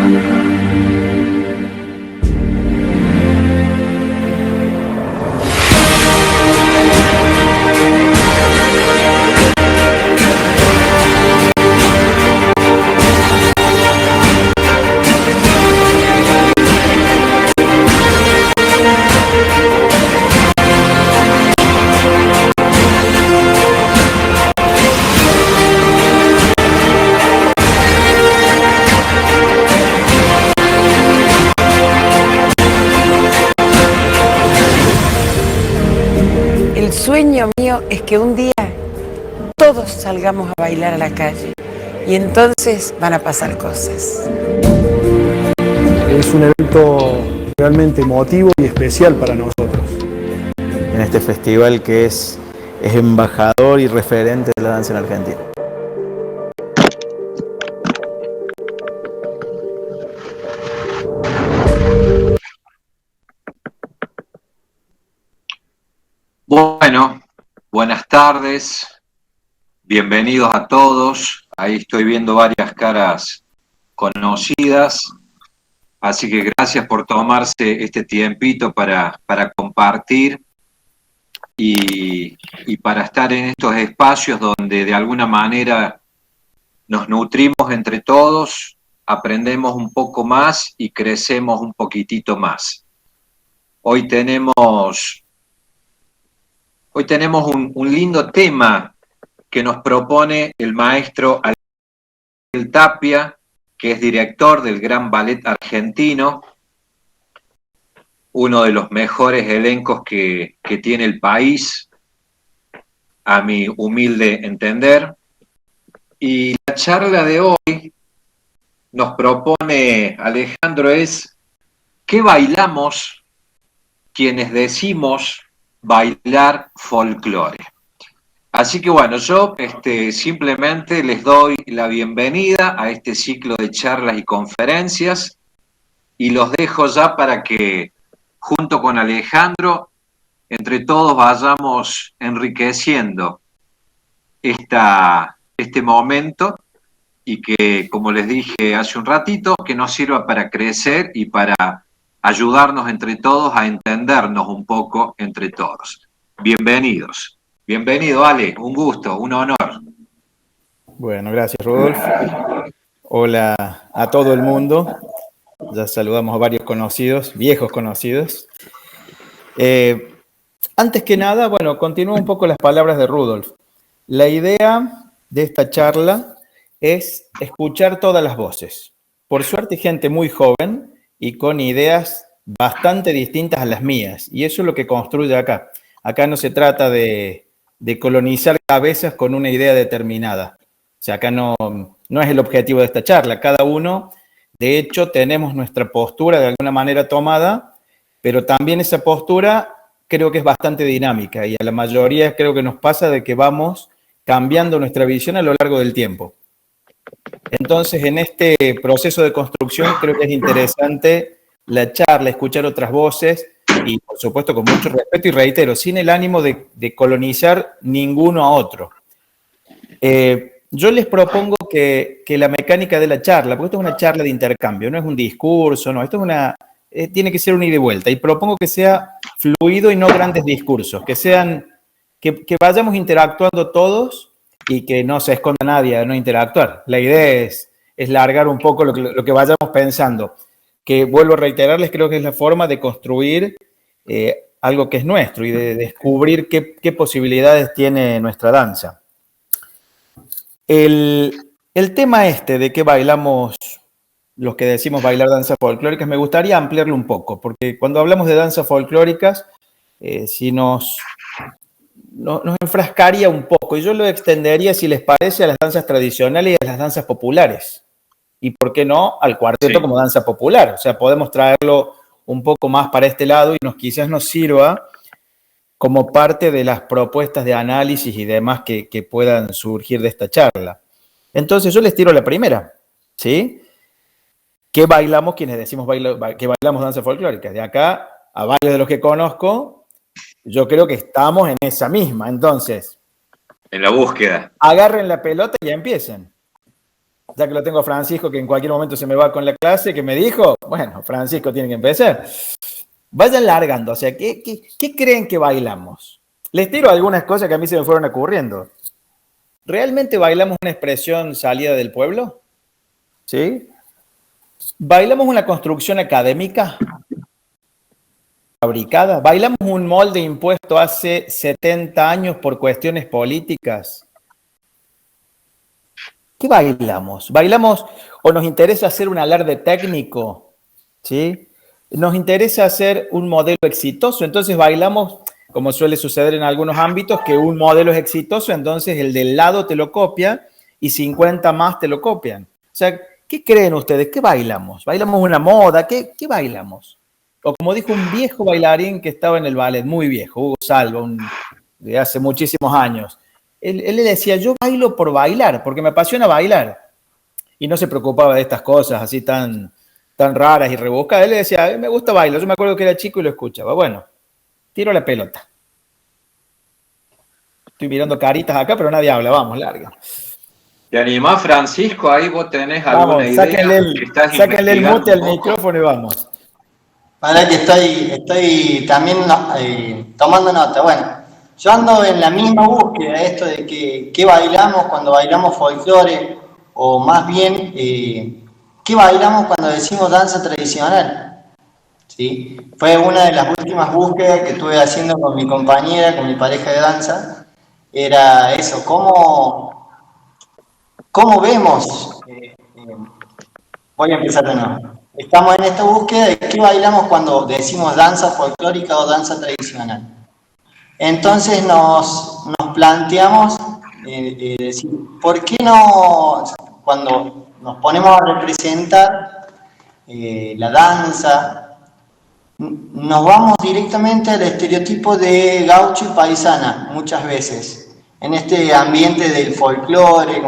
El sueño mío es que un día todos salgamos a bailar a la calle y entonces van a pasar cosas. Es un evento realmente emotivo y especial para nosotros. En este festival que es embajador y referente de la danza en Argentina. Bueno, buenas tardes, bienvenidos a todos. Ahí estoy viendo varias caras conocidas, así que gracias por tomarse este tiempito para compartir y para estar en estos espacios donde de alguna manera nos nutrimos entre todos, aprendemos un poco más y crecemos un poquitito más. Hoy tenemos un lindo tema que nos propone el maestro Ariel Tapia, que es director del Gran Ballet Argentino, uno de los mejores elencos que tiene el país, a mi humilde entender. Y la charla de hoy nos propone, Alejandro, es ¿qué bailamos quienes decimos bailar folclore? Así que bueno, yo simplemente les doy la bienvenida a este ciclo de charlas y conferencias y los dejo ya para que junto con Alejandro, entre todos vayamos enriqueciendo este momento y que, como les dije hace un ratito, que nos sirva para crecer y para ayudarnos entre todos a entendernos un poco entre todos. Bienvenidos. Bienvenido, Ale, un gusto, un honor. Bueno, gracias, Rodolfo. Hola a todo el mundo. Ya saludamos a varios conocidos, viejos conocidos. Antes que nada, bueno, continúo un poco las palabras de Rudolf. La idea de esta charla es escuchar todas las voces. Por suerte, gente muy joven y con ideas bastante distintas a las mías. Y eso es lo que construye acá. Acá no se trata de colonizar cabezas con una idea determinada. O sea, acá no es el objetivo de esta charla. Cada uno, de hecho, tenemos nuestra postura de alguna manera tomada, pero también esa postura creo que es bastante dinámica y a la mayoría creo que nos pasa de que vamos cambiando nuestra visión a lo largo del tiempo. Entonces, en este proceso de construcción creo que es interesante la charla, escuchar otras voces y, por supuesto, con mucho respeto y reitero, sin el ánimo de colonizar ninguno a otro. Yo les propongo que la mecánica de la charla, porque esto es una charla de intercambio, no es un discurso, no, esto es tiene que ser un ida y vuelta, y propongo que sea fluido y no grandes discursos, que vayamos interactuando todos y que no se esconda nadie a no interactuar. La idea es largar un poco lo que vayamos pensando, que vuelvo a reiterarles, creo que es la forma de construir algo que es nuestro y de descubrir qué posibilidades tiene nuestra danza. El tema de qué bailamos los que decimos bailar danzas folclóricas, me gustaría ampliarlo un poco, porque cuando hablamos de danzas folclóricas, si nos enfrascaría un poco, y yo lo extendería, si les parece, a las danzas tradicionales y a las danzas populares. Y por qué no, al cuarteto como danza popular. O sea, podemos traerlo un poco más para este lado y quizás nos sirva como parte de las propuestas de análisis y demás que puedan surgir de esta charla. Entonces, yo les tiro la primera, ¿sí? ¿Qué bailamos quienes decimos que bailamos danza folclórica? De acá a varios de los que conozco, yo creo que estamos en esa misma. Entonces, en la búsqueda. Agarren la pelota y ya empiecen. Ya que lo tengo a Francisco, que en cualquier momento se me va con la clase, que me dijo, bueno, Francisco tiene que empezar. Vayan largando, o sea, ¿qué creen que bailamos? Les tiro algunas cosas que a mí se me fueron ocurriendo. ¿Realmente bailamos una expresión salida del pueblo? ¿Sí? ¿Bailamos una construcción académica fabricada? ¿Bailamos un molde impuesto hace 70 años por cuestiones políticas? ¿Qué bailamos? ¿Bailamos o nos interesa hacer un alarde técnico? ¿Sí? ¿Nos interesa hacer un modelo exitoso? Entonces bailamos, como suele suceder en algunos ámbitos, que un modelo es exitoso, entonces el del lado te lo copia y 50 más te lo copian. O sea, ¿qué creen ustedes? ¿Qué bailamos? ¿Bailamos una moda? ¿Qué bailamos? O como dijo un viejo bailarín que estaba en el ballet, muy viejo, Hugo Salva, de hace muchísimos años. Él le decía, yo bailo por bailar, porque me apasiona bailar. Y no se preocupaba de estas cosas así tan raras y rebuscadas. Él le decía, me gusta bailar. Yo me acuerdo que era chico y lo escuchaba. Bueno, tiro la pelota. Estoy mirando caritas acá, pero nadie habla. Vamos, larga. ¿Te animás, Francisco? Ahí vos tenés alguna Vamos, idea. sáquenle el mute al micrófono y vamos. Para que estoy también tomando nota. Bueno, yo ando en la misma búsqueda, esto de qué bailamos cuando bailamos folclore, o más bien, qué bailamos cuando decimos danza tradicional. ¿Sí? Fue una de las últimas búsquedas que estuve haciendo con mi compañera, con mi pareja de danza, era eso, cómo vemos, voy a empezar de nuevo. Estamos en esta búsqueda de qué bailamos cuando decimos danza folclórica o danza tradicional. Entonces nos planteamos decir, ¿por qué no, cuando nos ponemos a representar la danza, nos vamos directamente al estereotipo de gaucho y paisana, muchas veces, en este ambiente del folclore?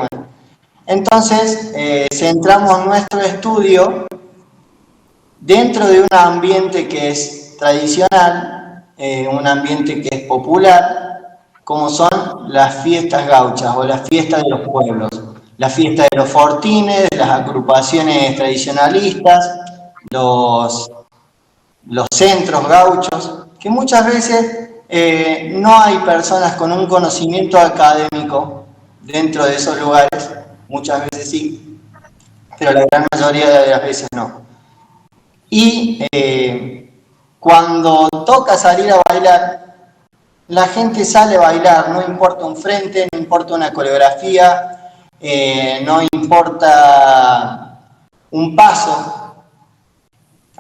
Entonces, centramos nuestro estudio dentro de un ambiente que es tradicional, un ambiente que es popular, como son las fiestas gauchas o las fiestas de los pueblos, la fiesta de los fortines, de las agrupaciones tradicionalistas, los centros gauchos, que muchas veces no hay personas con un conocimiento académico dentro de esos lugares, muchas veces sí, pero la gran mayoría de las veces no. Y cuando toca salir a bailar, la gente sale a bailar, no importa un frente, no importa una coreografía, no importa un paso,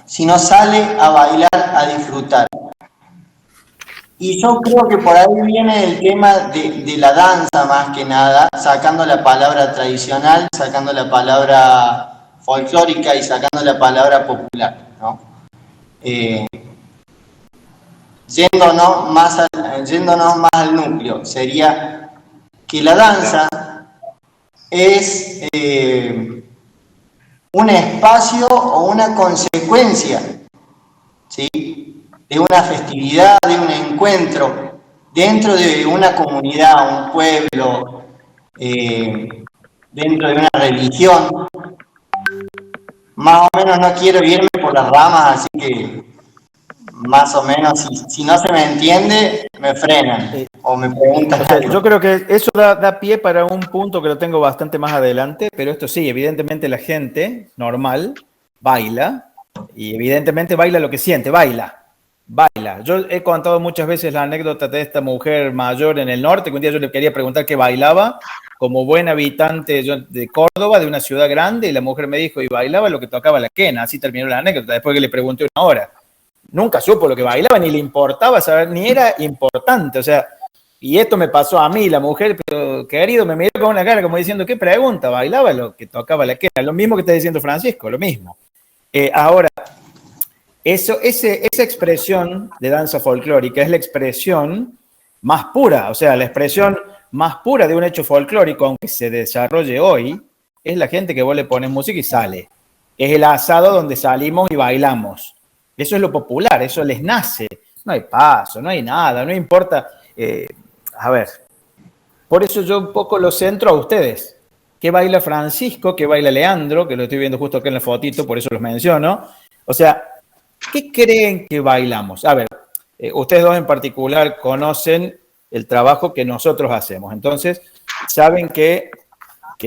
sino sale a bailar, a disfrutar. Y yo creo que por ahí viene el tema de la danza más que nada, sacando la palabra tradicional, sacando la palabra folclórica y sacando la palabra popular, ¿no? Yéndonos más al núcleo, sería que la danza es un espacio o una consecuencia, ¿sí?, de una festividad, de un encuentro dentro de una comunidad, un pueblo, dentro de una religión. Más o menos no quiero irme por las ramas, así que más o menos, si no se me entiende, me frenan o me preguntan. O sea, yo creo que eso da pie para un punto que lo tengo bastante más adelante, pero esto sí, evidentemente la gente normal baila y evidentemente baila lo que siente, baila. Yo he contado muchas veces la anécdota de esta mujer mayor en el norte, que un día yo le quería preguntar qué bailaba, como buen habitante de Córdoba, de una ciudad grande, y la mujer me dijo, y bailaba lo que tocaba la quena. Así terminó la anécdota, después que le pregunté una hora. Nunca supo lo que bailaba, ni le importaba saber, ni era importante, o sea, y esto me pasó a mí, la mujer, pero querido, me miró con una cara como diciendo, ¿qué pregunta? Bailaba lo que tocaba la quena, lo mismo que está diciendo Francisco, lo mismo. Ahora, esa expresión de danza folclórica es la expresión más pura, o sea, la expresión más pura de un hecho folclórico, aunque se desarrolle hoy, es la gente que vos le pones música y sale. Es el asado donde salimos y bailamos. Eso es lo popular, eso les nace. No hay paso, no hay nada, no importa. A ver, por eso yo un poco lo centro a ustedes. qué baila Francisco, qué baila Leandro, que lo estoy viendo justo acá en la fotito, por eso los menciono. O sea, ¿qué creen que bailamos? A ver, ustedes dos en particular conocen el trabajo que nosotros hacemos. Entonces, saben que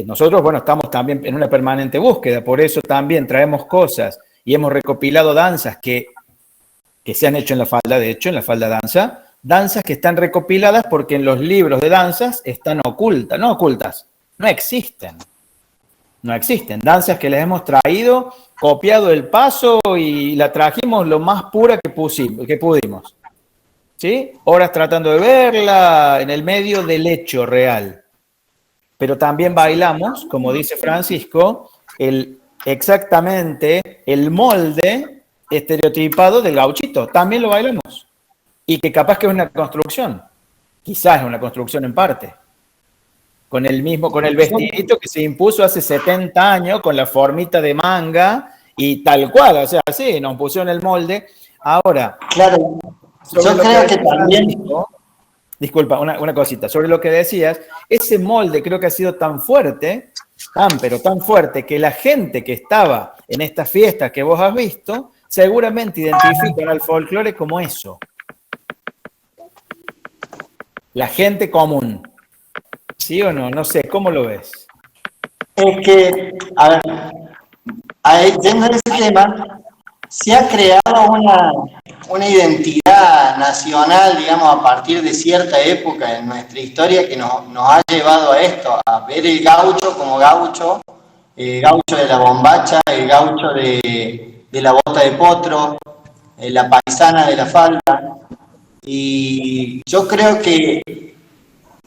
nosotros, bueno, estamos también en una permanente búsqueda, por eso también traemos cosas y hemos recopilado danzas que se han hecho en la falda, de hecho, en la falda danza, danzas que están recopiladas porque en los libros de danzas están ocultas, no existen. No existen. Danzas que les hemos traído, copiado el paso y la trajimos lo más pura que pudimos. ¿Sí? Horas tratando de verla en el medio del hecho real. Pero también bailamos, como dice Francisco, exactamente el molde estereotipado del gauchito. También lo bailamos. Y que capaz que es una construcción. Quizás es una construcción en parte. Con el vestidito que se impuso hace 70 años, con la formita de manga y tal cual. O sea, sí, nos pusieron el molde. Ahora, claro, yo creo que también... Disculpa, una cosita. Sobre lo que decías, ese molde creo que ha sido tan fuerte, pero tan fuerte, que la gente que estaba en estas fiestas que vos has visto, seguramente identifican al folclore como eso. La gente común. ¿Sí o no? No sé, ¿cómo lo ves? Es que, a ver, dentro de ese tema, se ha creado una identidad nacional, digamos, a partir de cierta época en nuestra historia que nos ha llevado a esto, a ver el gaucho como gaucho, el gaucho de la bombacha, el gaucho de la bota de potro, la paisana de la falda. Y yo creo que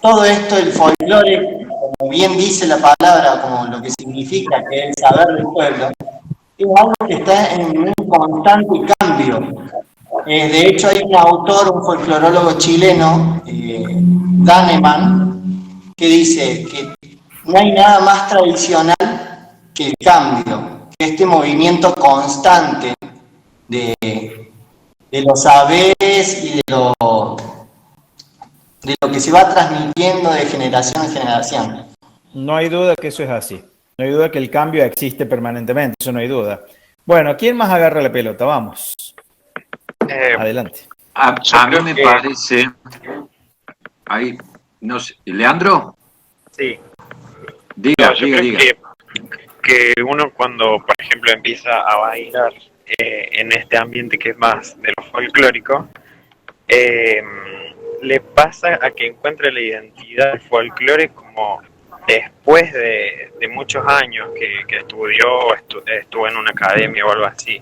todo esto, el folclore, como bien dice la palabra, como lo que significa, que es el saber del pueblo, es algo que está en un constante cambio. De hecho, hay un autor, un folclorólogo chileno, Daneman, que dice que no hay nada más tradicional que el cambio, que este movimiento constante de los saberes y de lo que se va transmitiendo de generación en generación. No hay duda que eso es así. No hay duda que el cambio existe permanentemente, eso no hay duda. Bueno, ¿quién más agarra la pelota? Vamos. Adelante. A mí me parece... Ahí, no sé. ¿Leandro? Sí. Diga. Que uno cuando, por ejemplo, empieza a bailar en este ambiente que es más de lo folclórico, le pasa a que encuentre la identidad del folclore como después de muchos años que estuvo en una academia o algo así.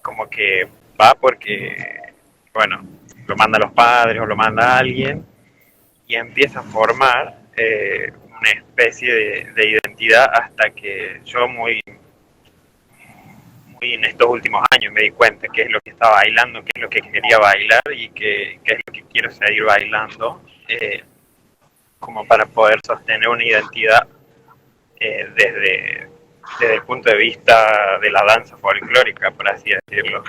Como que va porque, bueno, lo manda a los padres o lo manda a alguien y empieza a formar una especie de identidad hasta que yo muy en estos últimos años me di cuenta qué es lo que estaba bailando, qué es lo que quería bailar y qué es lo que quiero seguir bailando, como para poder sostener una identidad desde el punto de vista de la danza folclórica, por así decirlo.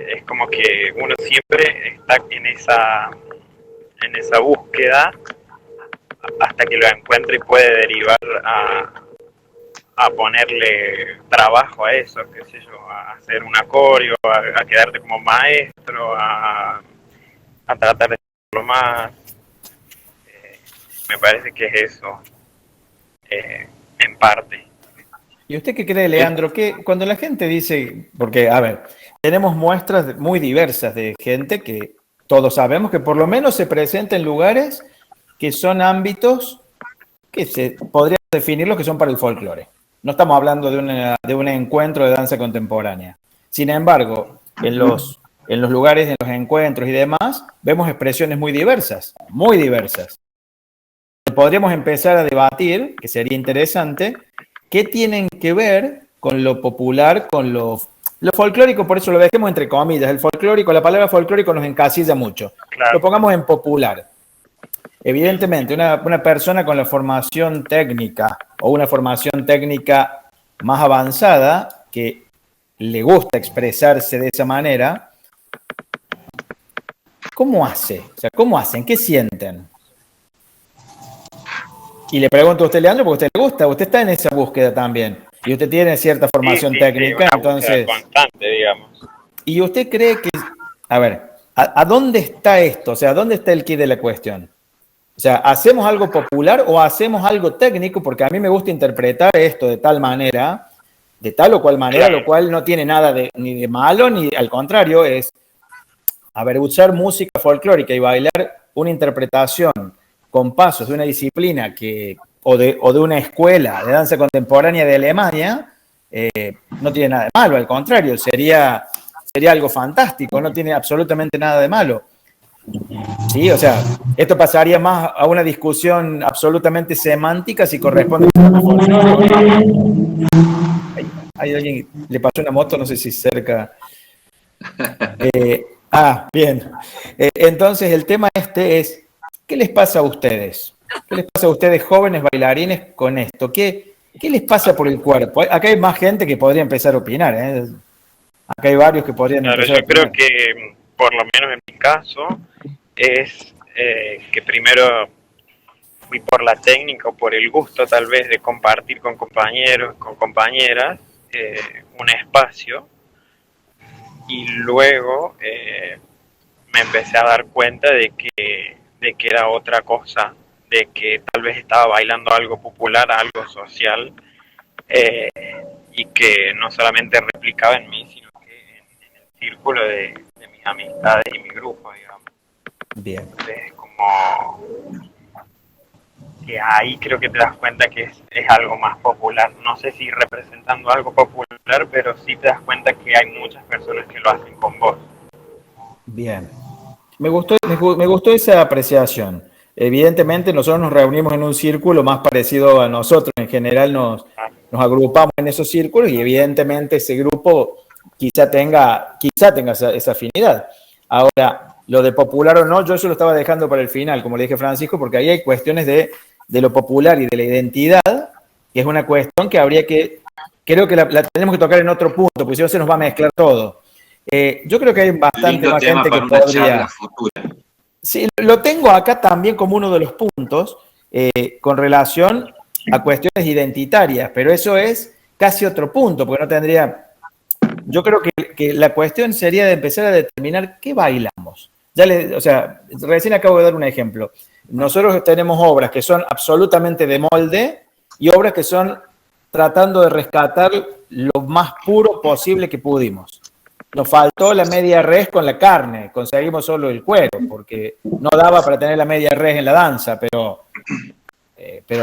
Es como que uno siempre está en esa búsqueda hasta que lo encuentre y puede derivar a ponerle trabajo a eso, qué sé yo, a hacer un acorio, a quedarte como maestro, a tratar de hacerlo más. Me parece que es eso, en parte. ¿Y usted qué cree, Leandro? Que cuando la gente dice, porque, a ver, tenemos muestras muy diversas de gente que todos sabemos que por lo menos se presenta en lugares que son ámbitos que se podría definir los que son para el folclore. No estamos hablando de un encuentro de danza contemporánea. Sin embargo, en los lugares, en los encuentros y demás, vemos expresiones muy diversas, muy diversas. Podríamos empezar a debatir, que sería interesante, qué tienen que ver con lo popular, con lo folclórico, por eso lo dejemos entre comillas. El folclórico, la palabra folclórico nos encasilla mucho. Claro. Lo pongamos en popular. Evidentemente, una persona con la formación técnica o una formación técnica más avanzada que le gusta expresarse de esa manera, ¿cómo hace? O sea, ¿cómo hacen? ¿Qué sienten? Y le pregunto a usted, Leandro, porque a usted le gusta, usted está en esa búsqueda también. Y usted tiene cierta formación técnica, una entonces... búsqueda constante, digamos. ¿Y usted cree que, a ver, ¿a dónde está esto? O sea, ¿dónde está el quid de la cuestión? O sea, ¿hacemos algo popular o hacemos algo técnico? Porque a mí me gusta interpretar esto de tal manera, de tal o cual manera, Claro. lo cual no tiene nada ni de malo, ni al contrario, es, a ver, usar música folclórica y bailar una interpretación con pasos de una disciplina o de una escuela de danza contemporánea de Alemania, no tiene nada de malo, al contrario, sería algo fantástico, no tiene absolutamente nada de malo. Sí, o sea, esto pasaría más a una discusión absolutamente semántica si corresponde a folclore. Hay alguien, le pasó una moto, no sé si cerca. Bien. Entonces, el tema es, ¿qué les pasa a ustedes? ¿Qué les pasa a ustedes, jóvenes bailarines, con esto? ¿Qué les pasa por el cuerpo? Acá hay más gente que podría empezar a opinar, ¿eh? Acá hay varios que podrían Claro, empezar a yo creo opinar. que, por lo menos en mi caso, es que primero fui por la técnica o por el gusto tal vez de compartir con compañeros, con compañeras, un espacio, y luego me empecé a dar cuenta de que era otra cosa, de que tal vez estaba bailando algo popular, algo social, eh, y que no solamente replicaba en mí, sino que en el círculo de mis amistades y mi grupo, digamos. Bien. Entonces es como que ahí creo que te das cuenta que es algo más popular. No sé si representando algo popular, pero sí te das cuenta que hay muchas personas que lo hacen con vos. Bien. Me gustó esa apreciación. Evidentemente nosotros nos reunimos en un círculo más parecido a nosotros. En general nos agrupamos en esos círculos y evidentemente ese grupo quizá tenga esa afinidad. Ahora, lo de popular o no, yo eso lo estaba dejando para el final, como le dije a Francisco, porque ahí hay cuestiones de lo popular y de la identidad, que es una cuestión que creo que la tenemos que tocar en otro punto, porque si no se nos va a mezclar todo. Yo creo que hay bastante Lindo más tema gente que para una charla podría... futura. Sí, lo tengo acá también como uno de los puntos con relación a cuestiones identitarias, pero eso es casi otro punto, porque no tendría... Yo creo que la cuestión sería de empezar a determinar qué bailamos. O sea, recién acabo de dar un ejemplo. Nosotros tenemos obras que son absolutamente de molde y obras que son tratando de rescatar lo más puro posible que pudimos. Nos faltó la media res con la carne, conseguimos solo el cuero, porque no daba para tener la media res en la danza, pero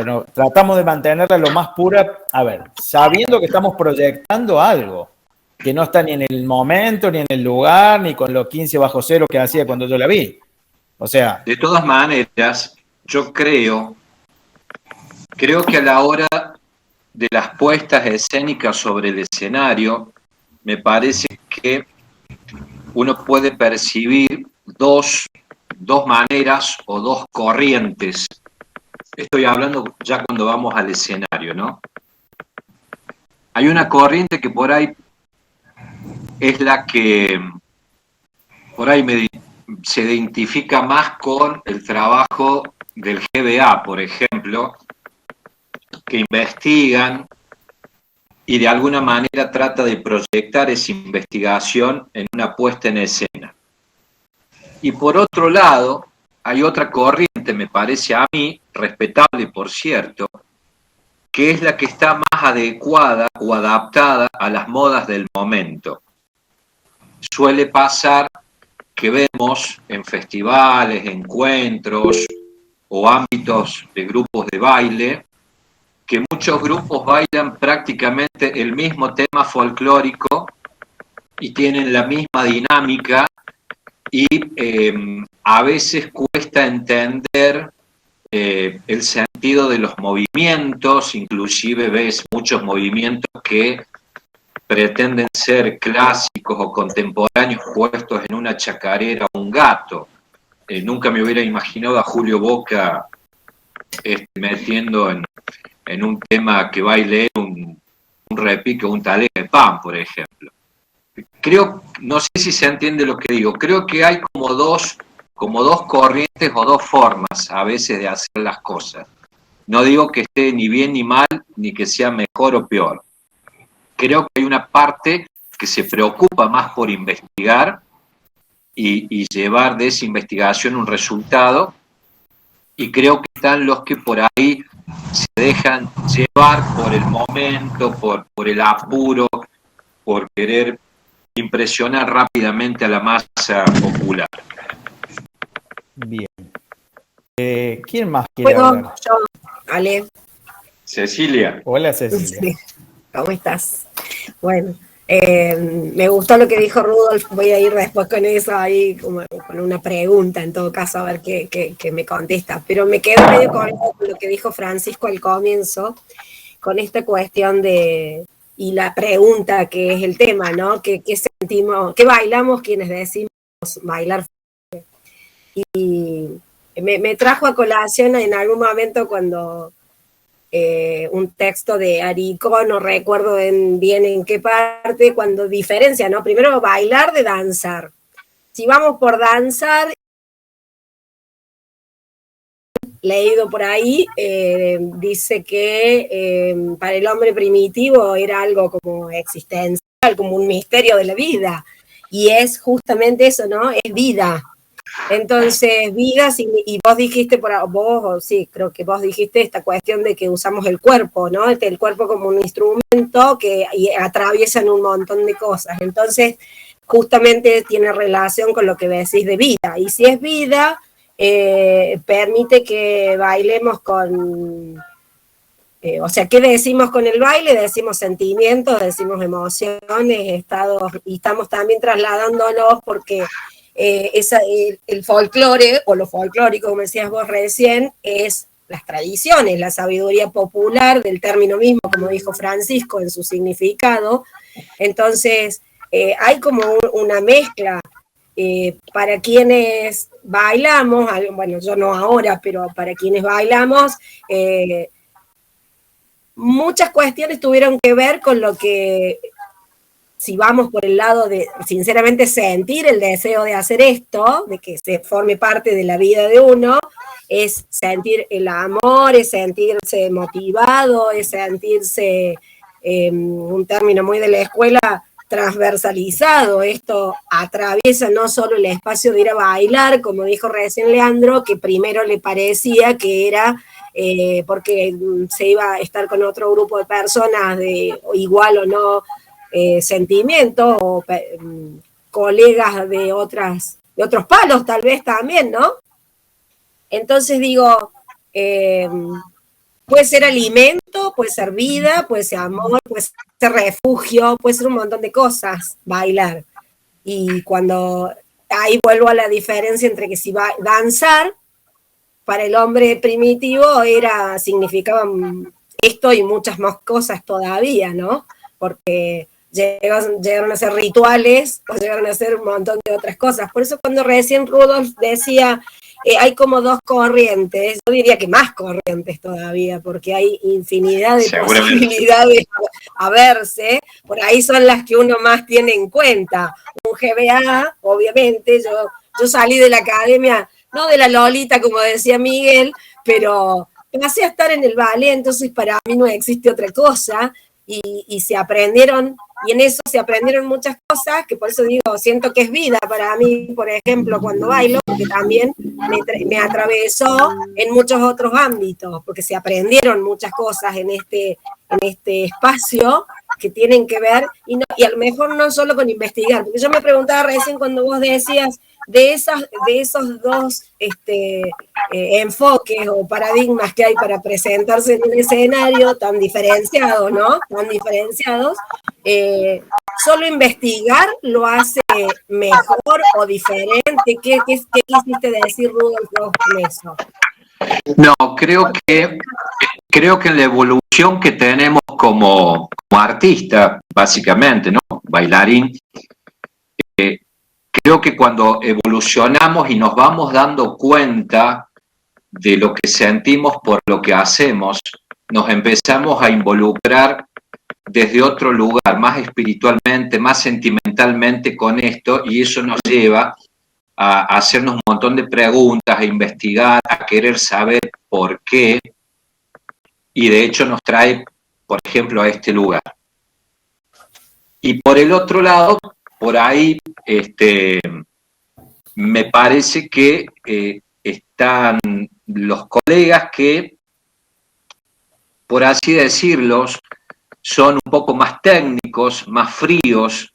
no, tratamos de mantenerla lo más pura, a ver, sabiendo que estamos proyectando algo, que no está ni en el momento, ni en el lugar, ni con los 15 bajo cero que hacía cuando yo la vi. O sea... De todas maneras, yo creo que a la hora de las puestas escénicas sobre el escenario, me parece que uno puede percibir dos maneras o dos corrientes. Estoy hablando ya cuando vamos al escenario, ¿no? Hay una corriente que por ahí es la que por ahí se identifica más con el trabajo del GBA, por ejemplo, que investigan y de alguna manera trata de proyectar esa investigación en una puesta en escena. Y por otro lado, hay otra corriente, me parece a mí, respetable por cierto, que es la que está más adecuada o adaptada a las modas del momento. Suele pasar que vemos en festivales, encuentros o ámbitos de grupos de baile, que muchos grupos bailan prácticamente el mismo tema folclórico y tienen la misma dinámica y a veces cuesta entender el sentido de los movimientos, inclusive ves muchos movimientos que pretenden ser clásicos o contemporáneos puestos en una chacarera o un gato. Nunca me hubiera imaginado a Julio Boca metiendo en un tema que baile un repique o un talé de pan, por ejemplo. No sé si se entiende lo que digo, creo que hay como dos corrientes o dos formas a veces de hacer las cosas. No digo que esté ni bien ni mal, ni que sea mejor o peor. Creo que hay una parte que se preocupa más por investigar y llevar de esa investigación un resultado, y creo que están los que por ahí se dejan llevar por el momento, por el apuro, por querer impresionar rápidamente a la masa popular. Bien. ¿Quién más quiere hablar? Yo, Ale. Cecilia. Hola, Cecilia. Sí. ¿Cómo estás? Bueno, me gustó lo que dijo Rudolf. Voy a ir después con eso ahí, como con una pregunta, en todo caso, a ver qué me contesta. Pero me quedo medio con lo que dijo Francisco al comienzo, con esta cuestión y la pregunta que es el tema, ¿no? ¿Qué sentimos, qué bailamos quienes decimos bailar? Y me trajo a colación en algún momento cuando un texto de Arico, no recuerdo bien en qué parte, cuando diferencia, ¿no? Primero bailar de danzar. Si vamos por danzar, leído por ahí, dice que para el hombre primitivo era algo como existencial, como un misterio de la vida. Y es justamente eso, ¿no? Es vida. Entonces, vida, y vos dijiste, sí, creo que vos dijiste esta cuestión de que usamos el cuerpo, ¿no? El cuerpo como un instrumento que atraviesan un montón de cosas. Entonces, justamente tiene relación con lo que decís de vida. Y si es vida, permite que bailemos con... o sea, ¿qué decimos con el baile? Decimos sentimientos, decimos emociones, estados, y estamos también trasladándolos porque... el folclore, o lo folclórico, como decías vos recién, es las tradiciones, la sabiduría popular del término mismo, como dijo Francisco, en su significado. Entonces, hay como una mezcla. Para quienes bailamos, bueno, yo no ahora, pero para quienes bailamos, muchas cuestiones tuvieron que ver con lo que... Si vamos por el lado de, sinceramente, sentir el deseo de hacer esto, de que se forme parte de la vida de uno, es sentir el amor, es sentirse motivado, es sentirse, un término muy de la escuela, transversalizado. Esto atraviesa no solo el espacio de ir a bailar, como dijo recién Leandro, que primero le parecía que era porque se iba a estar con otro grupo de personas de igual o no sentimientos, o colegas de otros palos tal vez también, ¿no? Entonces digo, puede ser alimento, puede ser vida, puede ser amor, puede ser refugio, puede ser un montón de cosas, bailar. Y cuando ahí vuelvo a la diferencia entre que si va danzar, para el hombre primitivo significaba esto y muchas más cosas todavía, ¿no? Porque llegaron a ser rituales, o llegaron a ser un montón de otras cosas. Por eso cuando recién Rudolf decía, hay como dos corrientes, yo diría que más corrientes todavía, porque hay infinidad de posibilidades a verse, por ahí son las que uno más tiene en cuenta. Un GBA, obviamente, yo salí de la academia, no de la Lolita, como decía Miguel, pero pasé a estar en el ballet, entonces para mí no existe otra cosa, y se aprendieron, y en eso se aprendieron muchas cosas, que por eso digo, siento que es vida para mí, por ejemplo, cuando bailo, porque también me atravesó en muchos otros ámbitos, porque se aprendieron muchas cosas en este espacio que tienen que ver, y a lo mejor no solo con investigar, porque yo me preguntaba recién cuando vos decías de esos dos enfoques o paradigmas que hay para presentarse en un escenario tan diferenciado, ¿no? Tan diferenciados, solo investigar lo hace mejor o diferente. ¿Qué quisiste decir, Rudolf, con eso? No, creo que en la evolución que tenemos como artista, básicamente, ¿no? Bailarín, creo que cuando evolucionamos y nos vamos dando cuenta de lo que sentimos por lo que hacemos, nos empezamos a involucrar desde otro lugar, más espiritualmente, más sentimentalmente con esto, y eso nos lleva a hacernos un montón de preguntas, a investigar, a querer saber por qué, y de hecho nos trae, por ejemplo, a este lugar. Y por el otro lado, por ahí, me parece que están los colegas que, por así decirlos, son un poco más técnicos, más fríos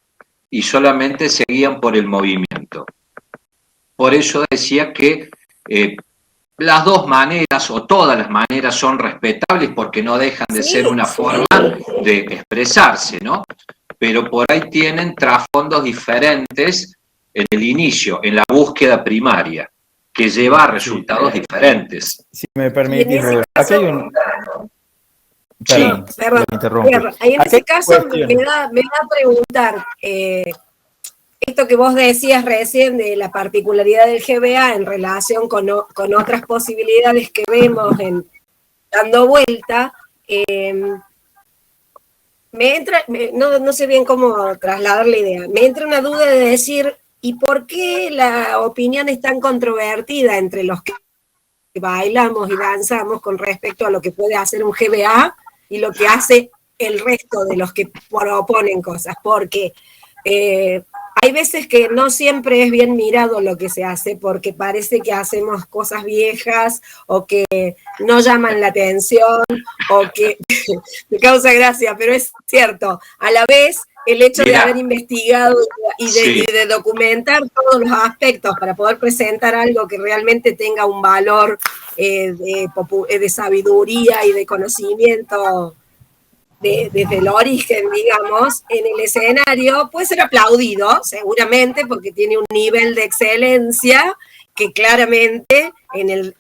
y solamente se guían por el movimiento. Por eso decía que las dos maneras o todas las maneras son respetables porque no dejan de ser una forma de expresarse, ¿no? Pero por ahí tienen trasfondos diferentes en el inicio, en la búsqueda primaria, que lleva a resultados diferentes. Si me permitís, Rudolf. Aquí hay un... Perdón, me interrumpo. ahí en ese caso me da a preguntar, esto que vos decías recién de la particularidad del GBA en relación con otras posibilidades que vemos dando vuelta, no sé bien cómo trasladar la idea, me entra una duda de decir, ¿y por qué la opinión es tan controvertida entre los que bailamos y danzamos con respecto a lo que puede hacer un GBA y lo que hace el resto de los que proponen cosas? Porque hay veces que no siempre es bien mirado lo que se hace porque parece que hacemos cosas viejas o que no llaman la atención o que me causa gracia, pero es cierto. A la vez, el hecho de haber investigado y de documentar todos los aspectos para poder presentar algo que realmente tenga un valor de sabiduría y de conocimiento desde el origen, digamos, en el escenario, puede ser aplaudido, seguramente, porque tiene un nivel de excelencia que claramente en el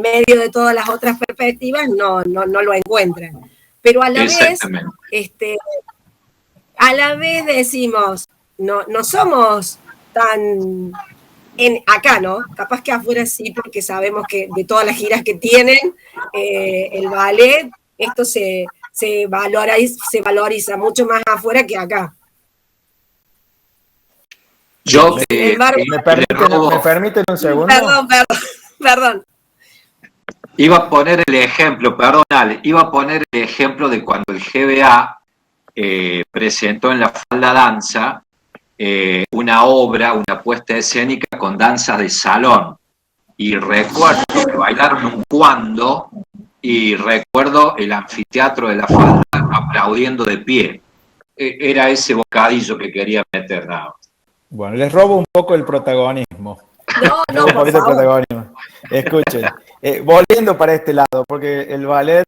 medio de todas las otras perspectivas no lo encuentran. Pero a la vez decimos, no somos tan... acá, ¿no? Capaz que afuera sí, porque sabemos que de todas las giras que tienen, el ballet, esto se valoriza mucho más afuera que acá. Yo, ¿Me permiten un segundo? Perdón. Iba a poner el ejemplo, perdón, Ale, iba a poner el ejemplo de cuando el GBA presentó en la Falda Danza una obra, una puesta escénica con danzas de salón. Y recuerdo que bailaron un cuando y recuerdo el anfiteatro de la Falda aplaudiendo de pie. Era ese bocadillo que quería meter, nada. Bueno, les robo un poco el protagonismo. No, por favor. Escuchen, volviendo para este lado, porque el ballet,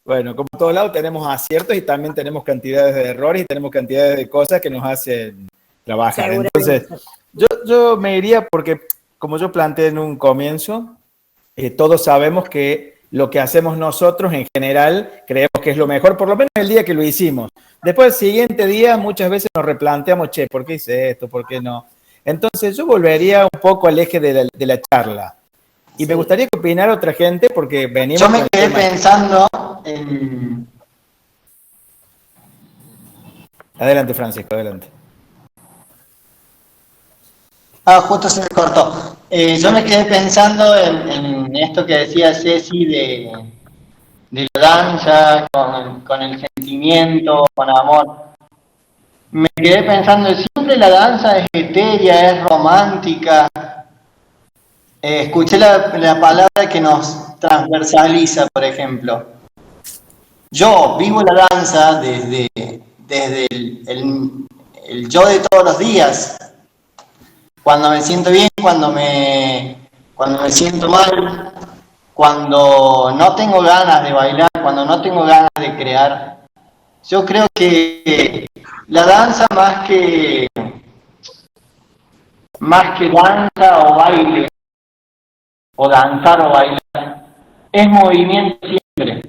bueno, como todo lado tenemos aciertos y también tenemos cantidades de errores y tenemos cantidades de cosas que nos hacen trabajar. Entonces, yo me iría porque, como yo planteé en un comienzo, todos sabemos que lo que hacemos nosotros en general creemos que es lo mejor, por lo menos el día que lo hicimos. Después, el siguiente día, muchas veces nos replanteamos, ¿por qué hice esto? ¿Por qué no? Entonces, yo volvería un poco al eje de la charla. Y me gustaría que opinara otra gente, porque venimos... Yo me quedé pensando en... Adelante, Francisco, adelante. Justo se me cortó. Yo me quedé pensando en esto que decía Ceci de la danza, con el sentimiento, con amor. Me quedé pensando, siempre la danza es etérea, es romántica. Escuché la palabra que nos transversaliza, por ejemplo. Yo vivo la danza desde el yo de todos los días. Cuando me siento bien, cuando me siento mal, cuando no tengo ganas de bailar, cuando no tengo ganas de crear. Yo creo que la danza más que danza o baile, o danzar o bailar, es movimiento siempre.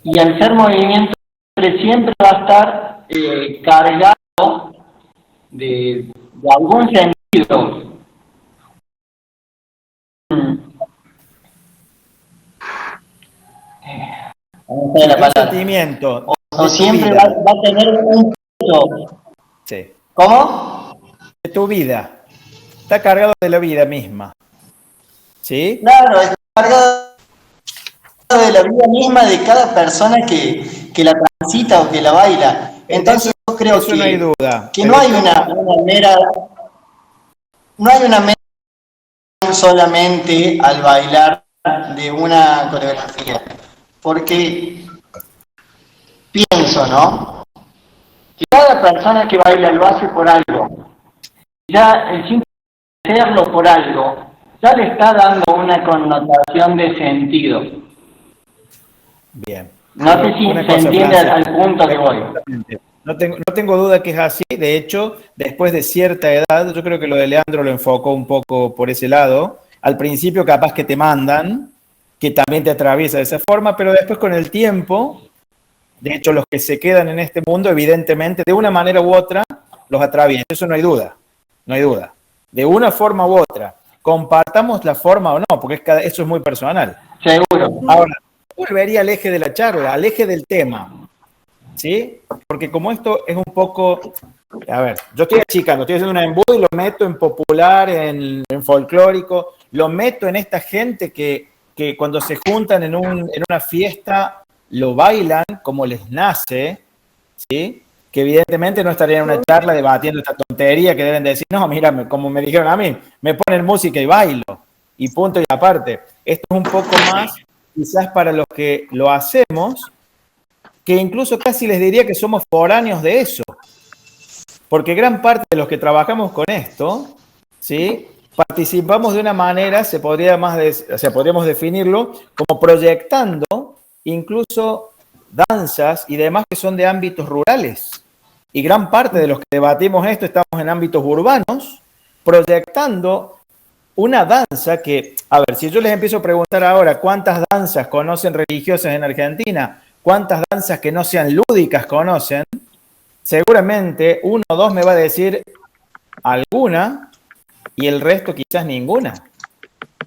Y al ser movimiento siempre va a estar cargado de algún sentido. Un sentimiento. O siempre va a tener un punto. Sí. ¿Cómo? De tu vida. Está cargado de la vida misma. ¿Sí? Claro, está cargado de la vida misma de cada persona que la transita o que la baila. Entonces yo creo Eso no hay duda. que no hay una mera solamente al bailar de una coreografía, porque pienso, ¿no? Que cada persona que baila lo hace por algo. Ya el simple hacerlo por algo ya le está dando una connotación de sentido. Bien. No sé si Una se cosa, entiende Francis, al punto que voy. No tengo duda que es así. De hecho, después de cierta edad, yo creo que lo de Leandro lo enfocó un poco por ese lado. Al principio capaz que te mandan, que también te atraviesa de esa forma, pero después con el tiempo, de hecho los que se quedan en este mundo, evidentemente, de una manera u otra, los atraviesan. Eso no hay duda, no hay duda. De una forma u otra. Compartamos la forma o no, porque eso es muy personal. Seguro. Ahora, volvería al eje de la charla, al eje del tema, ¿sí? Porque como esto es un poco, a ver, yo estoy achicando, estoy haciendo una embudo y lo meto en popular, en folclórico, lo meto en esta gente que cuando se juntan en una fiesta lo bailan como les nace, ¿sí? Que evidentemente no estarían en una charla debatiendo esta tontería que deben decir, no, mira, como me dijeron a mí, me ponen música y bailo, y punto y aparte. Esto es un poco más, quizás para los que lo hacemos, que incluso casi les diría que somos foráneos de eso, porque gran parte de los que trabajamos con esto, ¿sí? Participamos de una manera, podríamos definirlo como proyectando incluso danzas y demás que son de ámbitos rurales. Y gran parte de los que debatimos esto estamos en ámbitos urbanos, proyectando una danza que, a ver, si yo les empiezo a preguntar ahora cuántas danzas conocen religiosas en Argentina, cuántas danzas que no sean lúdicas conocen, seguramente uno o dos me va a decir alguna y el resto quizás ninguna.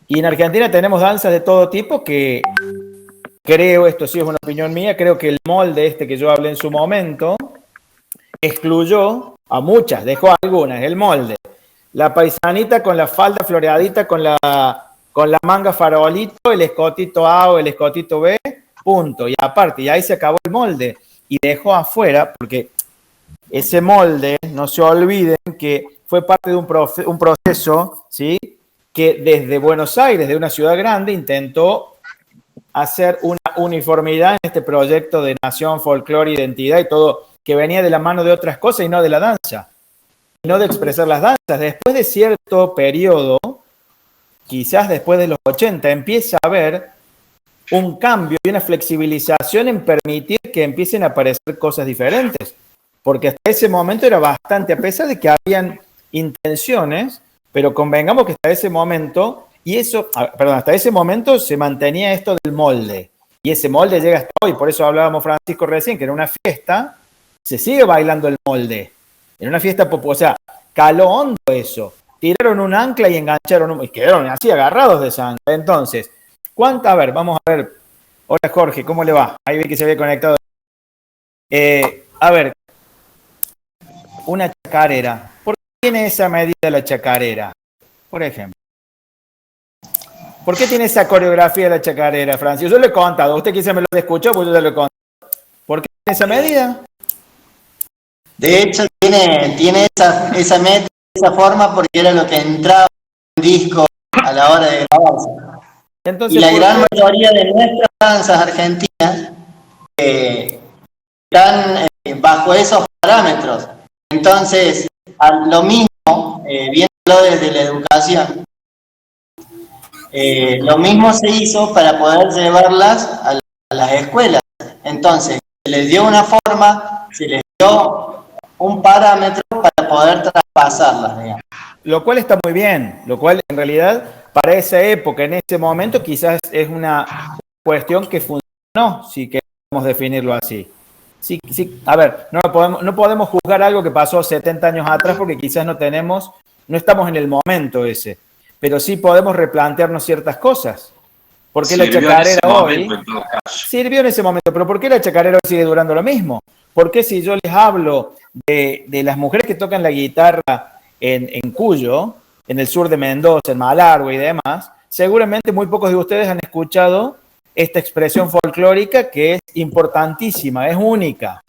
Y en Argentina tenemos danzas de todo tipo que creo, esto sí es una opinión mía, creo que el molde este que yo hablé en su momento excluyó a muchas, dejó algunas, el molde. La paisanita con la falda floreadita, con la manga farolito, el escotito A o el escotito B, punto. Y aparte, y ahí se acabó el molde. Y dejó afuera, porque ese molde, no se olviden que fue parte de un proceso, ¿sí? Que desde Buenos Aires, de una ciudad grande, intentó hacer una uniformidad en este proyecto de nación, folclore, identidad y todo, que venía de la mano de otras cosas y no de la danza, y no de expresar las danzas. Después de cierto periodo, quizás después de los 80, empieza a haber un cambio y una flexibilización en permitir que empiecen a aparecer cosas diferentes, porque hasta ese momento era bastante, a pesar de que habían intenciones, pero convengamos que hasta ese momento, hasta ese momento se mantenía esto del molde, y ese molde llega hasta hoy. Por eso hablábamos, Francisco, recién, que en una fiesta se sigue bailando el molde, en una fiesta popular, o sea, caló hondo eso, tiraron un ancla y engancharon, y quedaron así agarrados de esa ancla. Entonces, a ver, vamos a ver, hola Jorge, ¿cómo le va? Ahí vi que se había conectado. A ver, una chacarera, ¿por qué tiene esa medida la chacarera? Por ejemplo. ¿Por qué tiene esa coreografía la chacarera, Francis? Yo le he contado, usted quizá me lo escuchó, pues yo se lo he contado. ¿Por qué tiene esa medida? De hecho, tiene esa meta, esa forma, porque era lo que entraba en un disco a la hora de grabarse. Entonces, y la gran mayoría de nuestras danzas argentinas están bajo esos parámetros. Entonces, lo mismo, viéndolo desde la educación, lo mismo se hizo para poder llevarlas a las escuelas. Entonces, se les dio una forma, se les dio un parámetro para poder traspasarlas, digamos. Lo cual está muy bien, lo cual en realidad para esa época, en ese momento, quizás es una cuestión que funcionó, si queremos definirlo así. Sí, a ver, no podemos juzgar algo que pasó 70 años atrás porque quizás no estamos en el momento ese, pero sí podemos replantearnos ciertas cosas. ¿Por qué la chacarera hoy sirvió en ese momento? Pero ¿por qué la chacarera hoy sigue durando lo mismo? ¿Por qué si yo les hablo de las mujeres que tocan la guitarra en Cuyo, en el sur de Mendoza, en Malargüe y demás, seguramente muy pocos de ustedes han escuchado esta expresión folclórica que es importantísima, es única.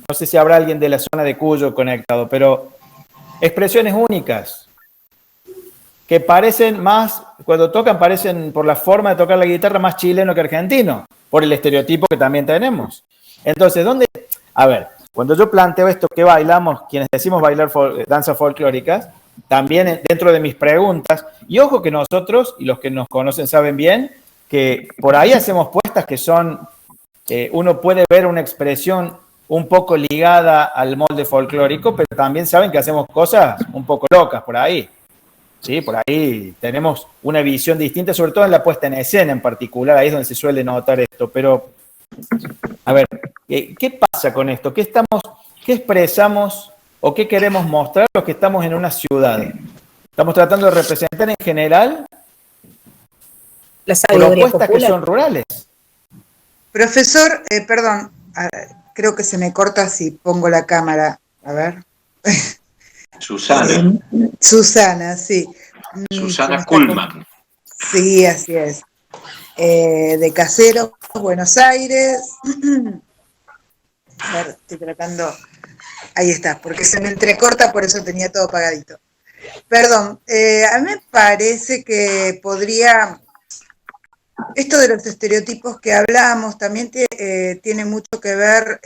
No sé si habrá alguien de la zona de Cuyo conectado, pero expresiones únicas que parecen más, cuando tocan, parecen por la forma de tocar la guitarra más chileno que argentino, por el estereotipo que también tenemos. Entonces, ¿dónde? A ver, cuando yo planteo esto que bailamos, quienes decimos bailar danzas folclóricas, también dentro de mis preguntas, y ojo que nosotros, y los que nos conocen saben bien, que por ahí hacemos puestas que son, uno puede ver una expresión un poco ligada al molde folclórico, pero también saben que hacemos cosas un poco locas por ahí. Sí, por ahí tenemos una visión distinta, sobre todo en la puesta en escena en particular, ahí es donde se suele notar esto. Pero, a ver, ¿qué pasa con esto? ¿Qué expresamos o qué queremos mostrar los que estamos en una ciudad? ¿Estamos tratando de representar en general La sabiduría propuestas popular. que son rurales? Profesor, perdón, creo que se me corta si pongo la cámara. A ver. Susana. Susana, sí. Susana Kuhlman. Sí, así es. De Caseros, Buenos Aires. A ver, estoy tratando. Ahí está, porque se me entrecorta, por eso tenía todo apagadito. Perdón, a mí me parece que podría. Esto de los estereotipos que hablamos también tiene mucho que ver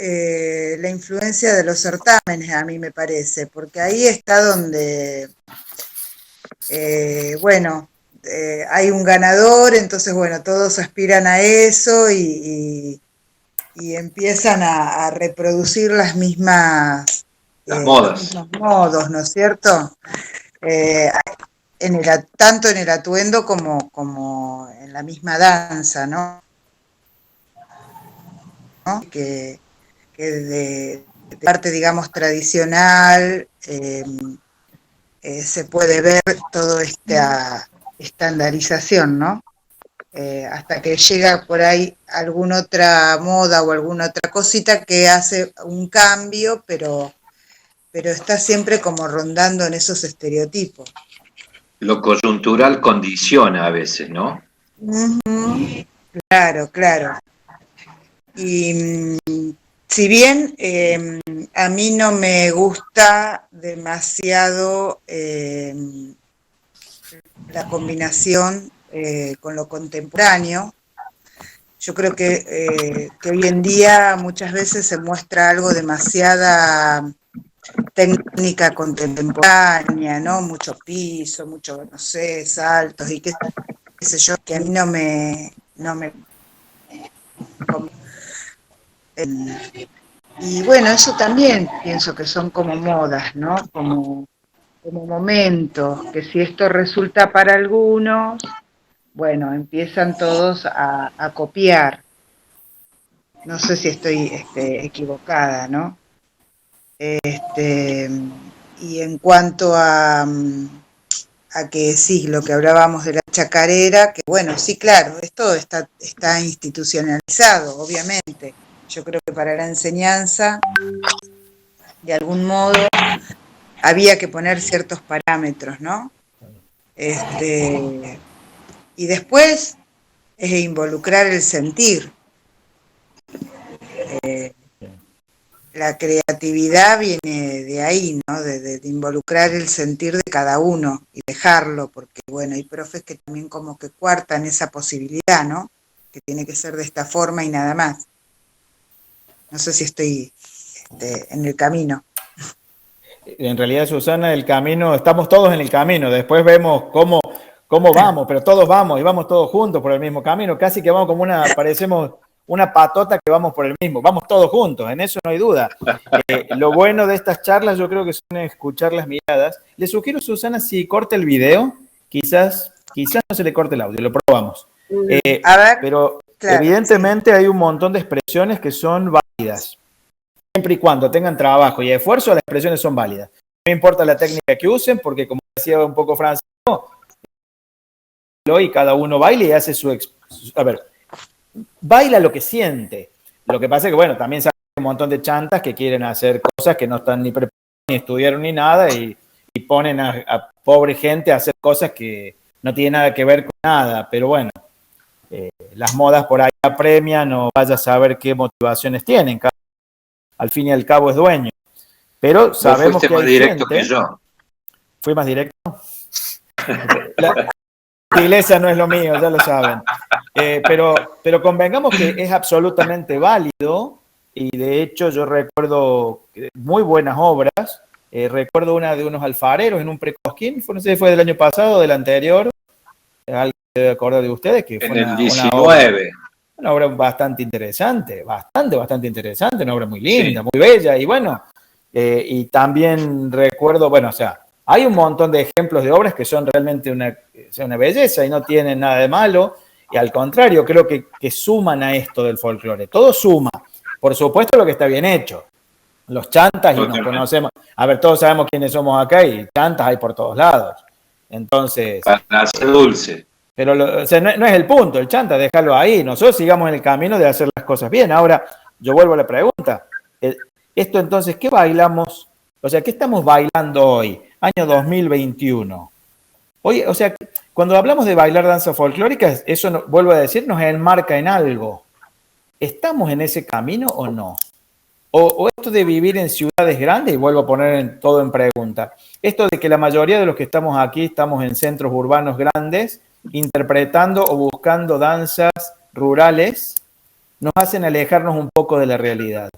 la influencia de los certámenes, a mí me parece, porque ahí está donde, hay un ganador, entonces, bueno, todos aspiran a eso y empiezan a reproducir las mismas, Las modas. los mismos modos, ¿no es cierto? Tanto en el atuendo como en la misma danza, ¿no? Que de parte, digamos, tradicional se puede ver toda esta estandarización, ¿no? Hasta que llega por ahí alguna otra moda o alguna otra cosita que hace un cambio, pero está siempre como rondando en esos estereotipos. Lo coyuntural condiciona a veces, ¿no? Uh-huh. Claro, claro. Y si bien a mí no me gusta demasiado la combinación con lo contemporáneo, yo creo que hoy en día muchas veces se muestra algo demasiada técnica contemporánea, ¿no? Mucho piso, mucho, no sé, saltos y qué sé yo, que a mí no me y bueno, eso también pienso que son como modas, ¿no? Como momentos, que si esto resulta para algunos, bueno, empiezan todos a copiar. No sé si estoy equivocada, ¿no? Y en cuanto a que sí, lo que hablábamos de la chacarera, que bueno, sí, claro, esto está institucionalizado, obviamente. Yo creo que para la enseñanza, de algún modo, había que poner ciertos parámetros, ¿no? Y después es involucrar el sentir. La creatividad viene de ahí, ¿no? De involucrar el sentir de cada uno y dejarlo, porque bueno, hay profes que también como que cuartan esa posibilidad, ¿no? Que tiene que ser de esta forma y nada más. No sé si estoy en el camino. En realidad, Susana, el camino, estamos todos en el camino, después vemos cómo vamos, pero todos vamos y vamos todos juntos por el mismo camino, casi que vamos como parecemos una patota que vamos por el mismo, vamos todos juntos, en eso no hay duda. Lo bueno de estas charlas yo creo que son escuchar las miradas. Le sugiero, Susana, si corta el video, quizás no se le corte el audio, lo probamos. A ver, pero claro, evidentemente sí. Hay un montón de expresiones que son válidas. Siempre y cuando tengan trabajo y esfuerzo, las expresiones son válidas. No importa la técnica que usen, porque como decía un poco Francisco, y cada uno baila y hace a ver, baila lo que siente. Lo que pasa es que, bueno, también salen un montón de chantas que quieren hacer cosas que no están ni preparadas, ni estudiaron ni nada, y ponen a pobre gente a hacer cosas que no tienen nada que ver con nada. Pero bueno, las modas por ahí apremian o vaya a saber qué motivaciones tienen. Al fin y al cabo es dueño. Pero sabemos que más hay directo gente... que yo. ¿Fui más directo? La sutileza no es lo mío, ya lo saben. Pero convengamos que es absolutamente válido y de hecho yo recuerdo muy buenas obras. Recuerdo una de unos alfareros en un precosquín, no sé si fue del año pasado o del anterior. Alguien debe acordar de ustedes que fue En el una 19. una obra bastante interesante, bastante interesante, una obra muy linda, Sí. muy bella. Y bueno, y también recuerdo, bueno, o sea, hay un montón de ejemplos de obras que son realmente una belleza y no tienen nada de malo. Y al contrario, creo que suman a esto del folclore. Todo suma. Por supuesto lo que está bien hecho. Los chantas, y nos conocemos. A ver, todos sabemos quiénes somos acá y chantas hay por todos lados. Entonces... Para hacer dulce. Pero o sea, no es el punto, el chanta, déjalo ahí. Nosotros sigamos en el camino de hacer las cosas bien. Ahora, yo vuelvo a la pregunta. Esto entonces, ¿qué bailamos? O sea, ¿qué estamos bailando hoy? Año 2021. Hoy, o sea, cuando hablamos de bailar danza folclórica, eso, vuelvo a decir, nos enmarca en algo. ¿Estamos en ese camino o no? O esto de vivir en ciudades grandes, y vuelvo a poner todo en pregunta, esto de que la mayoría de los que estamos aquí estamos en centros urbanos grandes, interpretando o buscando danzas rurales, nos hacen alejarnos un poco de la realidad.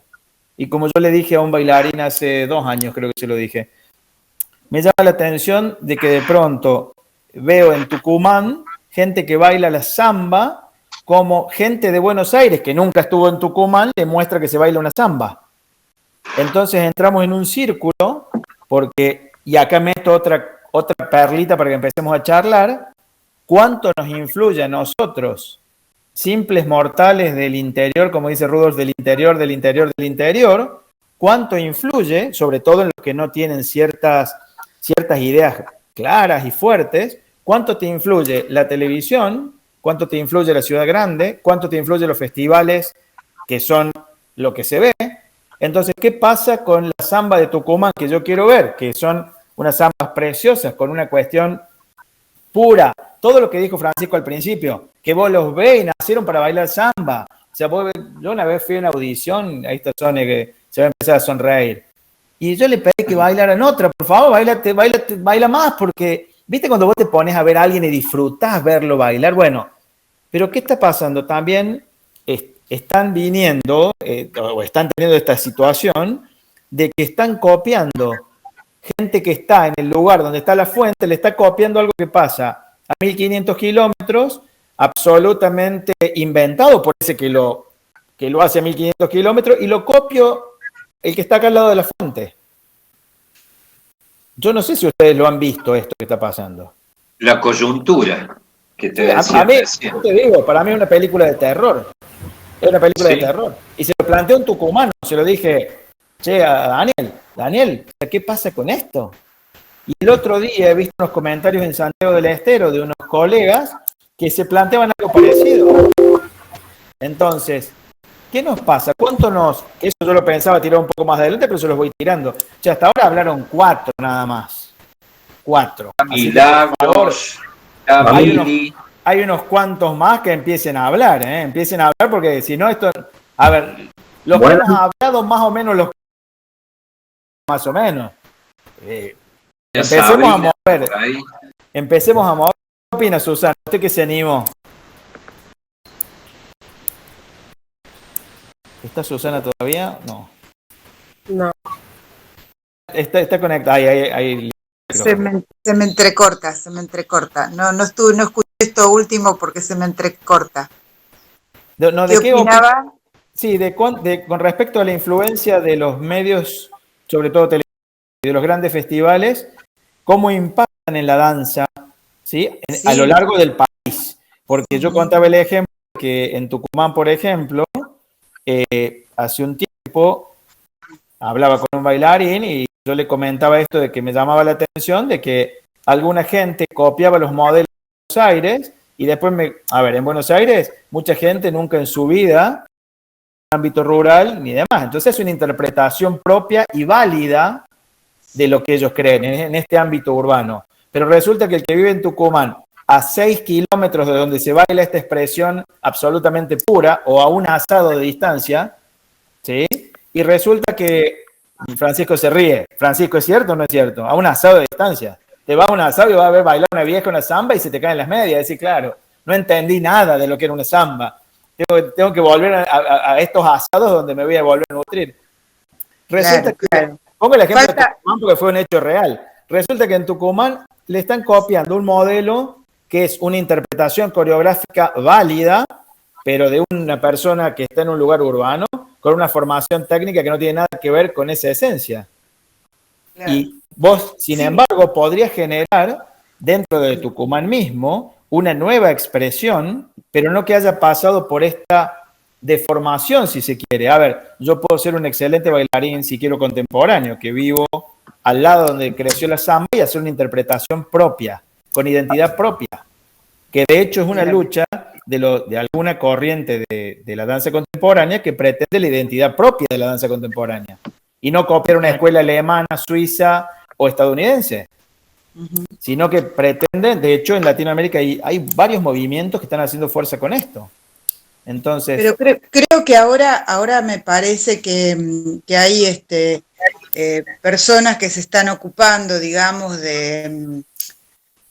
Y como yo le dije a un bailarín hace 2 años, creo que se lo dije, me llama la atención de que de pronto veo en Tucumán gente que baila la samba como gente de Buenos Aires que nunca estuvo en Tucumán le muestra que se baila una samba. Entonces entramos en un círculo porque, y acá meto otra perlita para que empecemos a charlar, ¿cuánto nos influye a nosotros, simples mortales del interior, como dice Rudolf, del interior, cuánto influye, sobre todo en los que no tienen ciertas ideas claras y fuertes, cuánto te influye la televisión, cuánto te influye la ciudad grande, cuánto te influye los festivales que son lo que se ve? Entonces, ¿qué pasa con la samba de Tucumán que yo quiero ver? Que son unas zambas preciosas con una cuestión pura. Todo lo que dijo Francisco al principio, que vos los ves y nacieron para bailar samba. O sea, yo una vez fui a una audición, ahí está Sone que se va a empezar a sonreír. Y yo le pedí que bailaran otra, por favor, baila más, porque, ¿viste cuando vos te pones a ver a alguien y disfrutás verlo bailar? Bueno, pero ¿qué está pasando? También están viniendo, o están teniendo esta situación, de que están copiando. Gente que está en el lugar donde está la fuente, le está copiando algo que pasa a 1500 kilómetros, absolutamente inventado, por ese que lo hace a 1500 kilómetros, y lo copio el que está acá al lado de la fuente. Yo no sé si ustedes lo han visto, esto que está pasando. La coyuntura que te decía A mí, recién. yo te digo, para mí es una película de terror. Es una película de terror. Y se lo planteó un tucumano, se lo dije, che, a Daniel, ¿qué pasa con esto? Y el otro día he visto unos comentarios en Santiago del Estero de unos colegas que se planteaban algo parecido. Entonces, ¿qué nos pasa? Que eso yo lo pensaba tirar un poco más adelante, pero se los voy tirando. Che, hasta ahora hablaron 4 nada más. 4. Milagros, Hay unos cuantos más que empiecen a hablar, ¿eh? Empiecen a hablar porque si no esto... A ver, los que hemos hablado más o menos más o menos. Empecemos a mover. Empecemos a mover. ¿Qué opina Susana? ¿Usted que se animó? ¿Está Susana todavía? No. No. Está conectada. Ahí. Se me entrecorta. No escuché esto último porque se me entrecorta. ¿De qué opinaba? Sí, con respecto a la influencia de los medios, sobre todo televisión, y de los grandes festivales, cómo impactan en la danza, ¿sí? A lo largo del país. Porque yo contaba el ejemplo que en Tucumán, por ejemplo, hace un tiempo hablaba con un bailarín y yo le comentaba esto de que me llamaba la atención de que alguna gente copiaba los modelos de Buenos Aires y después en Buenos Aires mucha gente nunca en su vida ámbito rural ni demás. Entonces es una interpretación propia y válida de lo que ellos creen en este ámbito urbano. Pero resulta que el que vive en Tucumán a 6 kilómetros de donde se baila esta expresión absolutamente pura, o a un asado de distancia, ¿sí? Y resulta que Francisco se ríe. Francisco, ¿es cierto o no es cierto? A un asado de distancia. Te vas a un asado y vas a ver bailar una vieja una samba y se te caen las medias. Es decir, claro, no entendí nada de lo que era una samba. Tengo que volver a estos asados donde me voy a volver a nutrir. Resulta que, pongo el ejemplo de Tucumán porque fue un hecho real. Resulta que en Tucumán le están copiando un modelo que es una interpretación coreográfica válida, pero de una persona que está en un lugar urbano, con una formación técnica que no tiene nada que ver con esa esencia. Claro. Y vos, sin embargo, podrías generar dentro de Tucumán mismo una nueva expresión, pero no que haya pasado por esta deformación, si se quiere. A ver, yo puedo ser un excelente bailarín, si quiero, contemporáneo, que vivo al lado donde creció la samba y hacer una interpretación propia, con identidad propia, que de hecho es una lucha de alguna corriente de la danza contemporánea que pretende la identidad propia de la danza contemporánea y no copiar una escuela alemana, suiza o estadounidense, sino que pretenden, de hecho en Latinoamérica hay varios movimientos que están haciendo fuerza con esto. Entonces, pero creo que ahora me parece que hay personas que se están ocupando, digamos, de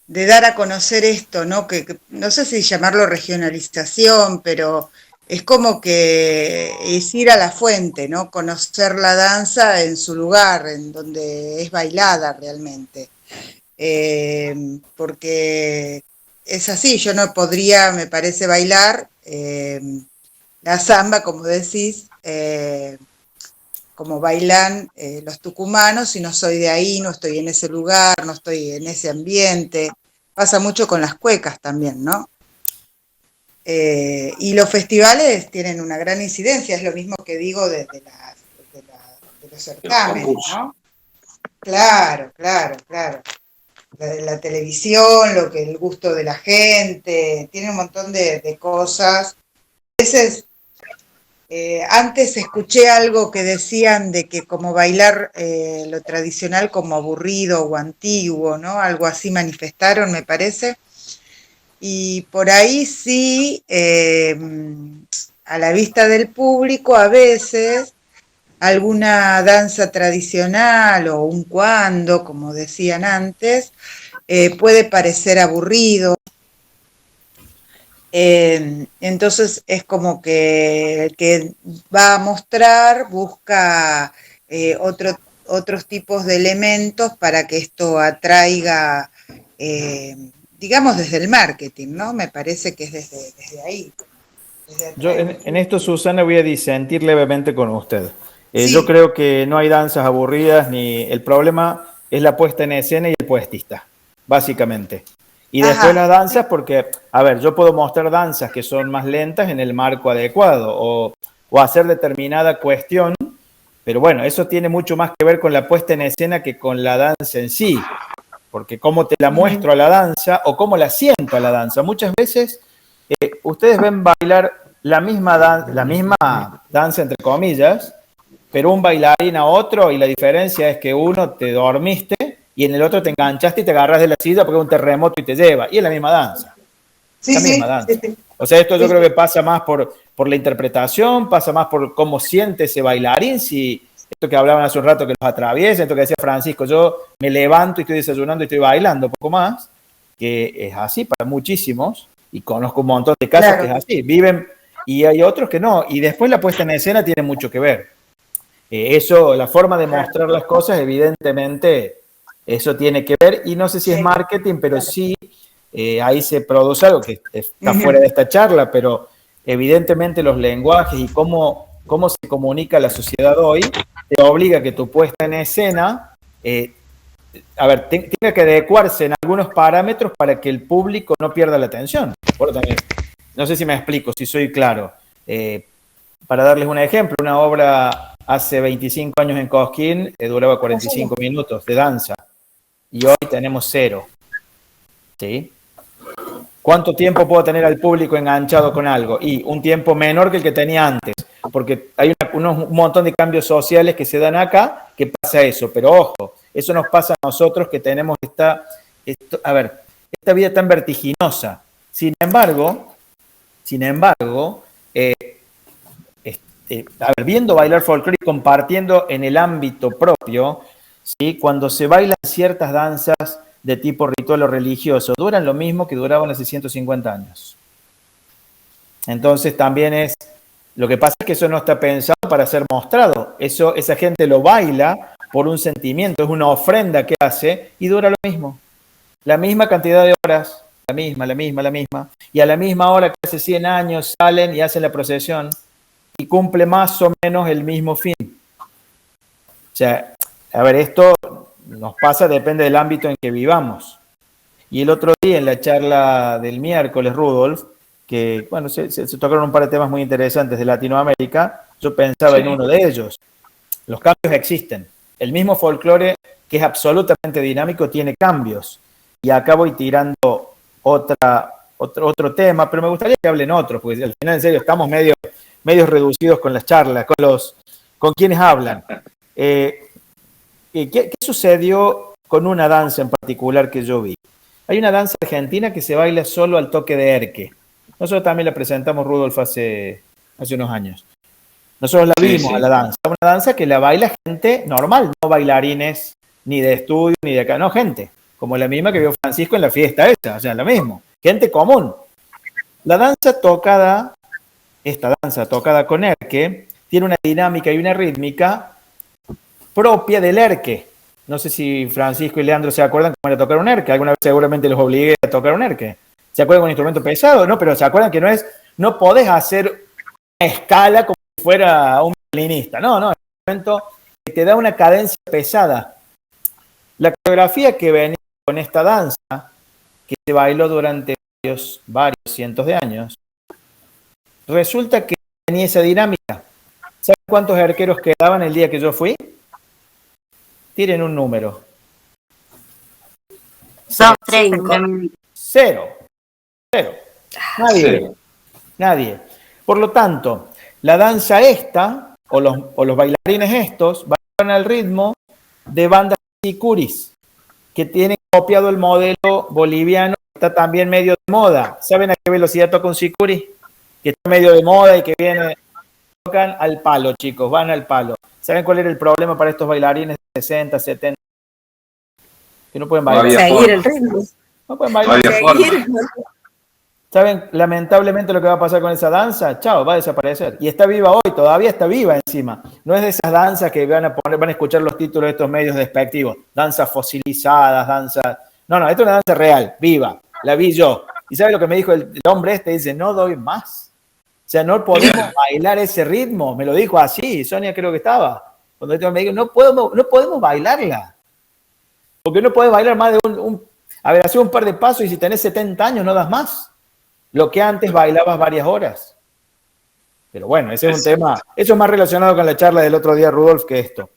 dar a conocer esto, ¿no? Que no sé si llamarlo regionalización, pero es como que es ir a la fuente, ¿no? Conocer la danza en su lugar, en donde es bailada realmente. Porque es así, yo no podría, me parece, bailar la samba, como decís, como bailan los tucumanos, si no soy de ahí, no estoy en ese lugar, no estoy en ese ambiente. Pasa mucho con las cuecas también, ¿no? Y los festivales tienen una gran incidencia, es lo mismo que digo de los certámenes, ¿no? Claro. La televisión, el gusto de la gente, tiene un montón de cosas. A veces, antes escuché algo que decían de que como bailar lo tradicional como aburrido o antiguo, ¿no? Algo así manifestaron, me parece. Y por ahí sí, a la vista del público, a veces alguna danza tradicional o un cuando, como decían antes, puede parecer aburrido. Entonces es como que el que va a mostrar busca otros tipos de elementos para que esto atraiga, digamos, desde el marketing, ¿no? Me parece que es desde ahí. Yo en esto, Susana, voy a disentir levemente con usted. Sí. Yo creo que no hay danzas aburridas, ni el problema es la puesta en escena y el puestista, básicamente. Y después las danzas, porque, a ver, yo puedo mostrar danzas que son más lentas en el marco adecuado o hacer determinada cuestión, pero bueno, eso tiene mucho más que ver con la puesta en escena que con la danza en sí, porque cómo te la muestro a la danza o cómo la siento a la danza. Muchas veces ustedes ven bailar la misma danza, entre comillas, pero un bailarín a otro, y la diferencia es que uno te dormiste y en el otro te enganchaste y te agarras de la silla porque es un terremoto y te lleva. Y es la misma danza. Sí, la misma danza. Sí. O sea, esto yo creo que pasa más por la interpretación, pasa más por cómo siente ese bailarín. Si esto que hablaban hace un rato que los atraviesa, esto que decía Francisco, yo me levanto y estoy desayunando y estoy bailando, poco más, que es así para muchísimos, y conozco un montón de casos que es así. Viven, y hay otros que no. Y después la puesta en escena tiene mucho que ver. Eso, la forma de mostrar las cosas, evidentemente, eso tiene que ver, y no sé si es marketing, pero sí, ahí se produce algo que está fuera de esta charla, pero evidentemente los lenguajes y cómo se comunica la sociedad hoy, te obliga a que tu puesta en escena, tenga que adecuarse en algunos parámetros para que el público no pierda la atención. Bueno, también, no sé si me explico, si soy claro. Para darles un ejemplo, una obra hace 25 años en Cosquín duraba 45 minutos de danza y hoy tenemos 0. ¿Sí? ¿Cuánto tiempo puedo tener al público enganchado con algo? Y un tiempo menor que el que tenía antes, porque hay un montón de cambios sociales que se dan acá que pasa eso, pero ojo, eso nos pasa a nosotros que tenemos esta esta vida tan vertiginosa. Sin embargo, a ver, viendo bailar folclore y compartiendo en el ámbito propio, ¿sí? Cuando se bailan ciertas danzas de tipo ritual o religioso, duran lo mismo que duraban hace 150 años. Entonces también lo que pasa es que eso no está pensado para ser mostrado. Esa gente lo baila por un sentimiento, es una ofrenda que hace y dura lo mismo. La misma cantidad de horas, la misma. Y a la misma hora que hace 100 años salen y hacen la procesión y cumple más o menos el mismo fin. O sea, a ver, esto nos pasa, depende del ámbito en que vivamos. Y el otro día en la charla del miércoles, Rudolf, que bueno, se tocaron un par de temas muy interesantes de Latinoamérica, yo pensaba en uno de ellos. Los cambios existen. El mismo folclore, que es absolutamente dinámico, tiene cambios. Y acá voy tirando otro tema, pero me gustaría que hablen otros, porque al final, en serio, estamos medio reducidos con las charlas, con quienes hablan. ¿Qué sucedió con una danza en particular que yo vi? Hay una danza argentina que se baila solo al toque de erque. Nosotros también la presentamos, Rudolf, hace unos años. Nosotros la vimos a la danza. Una danza que la baila gente normal, no bailarines ni de estudio ni de acá, no, gente como la misma que vio Francisco en la fiesta esa, o sea, lo mismo, gente común. Esta danza tocada con erque, tiene una dinámica y una rítmica propia del erque. No sé si Francisco y Leandro se acuerdan cómo era tocar un erque. Alguna vez seguramente los obligué a tocar un erque. ¿Se acuerdan de un instrumento pesado? No, pero se acuerdan que no podés hacer una escala como si fuera un violinista. No, es un instrumento que te da una cadencia pesada. La coreografía que venía con esta danza, que se bailó durante varios cientos de años, resulta que tenía esa dinámica. ¿Saben cuántos arqueros quedaban el día que yo fui? Tiren un número. 2, 3. Cero. Nadie. Por lo tanto, la danza esta, o los bailarines estos, bailan al ritmo de bandas sicuris, que tienen copiado el modelo boliviano, que está también medio de moda. ¿Saben a qué velocidad toca un sicuri? Que está medio de moda y que tocan al palo, chicos, van al palo. ¿Saben cuál era el problema para estos bailarines de 60, 70? Que no pueden bailar. Seguir el ritmo. No pueden bailar. ¿Saben lamentablemente lo que va a pasar con esa danza? Chao, va a desaparecer. Y está viva hoy, todavía está viva encima. No es de esas danzas que van a escuchar los títulos de estos medios despectivos. Danzas fosilizadas, danzas... No, esto es una danza real, viva. La vi yo. ¿Y sabe lo que me dijo el hombre este? Dice, no doy más. O sea, no podemos bailar ese ritmo. Me lo dijo así, Sonia creo que estaba. Cuando este hombre me dijo, no podemos bailarla. Porque no puedes bailar más de hacer un par de pasos y si tenés 70 años no das más. Lo que antes bailabas varias horas. Pero bueno, ese es un tema, eso es más relacionado con la charla del otro día, Rudolf, que esto.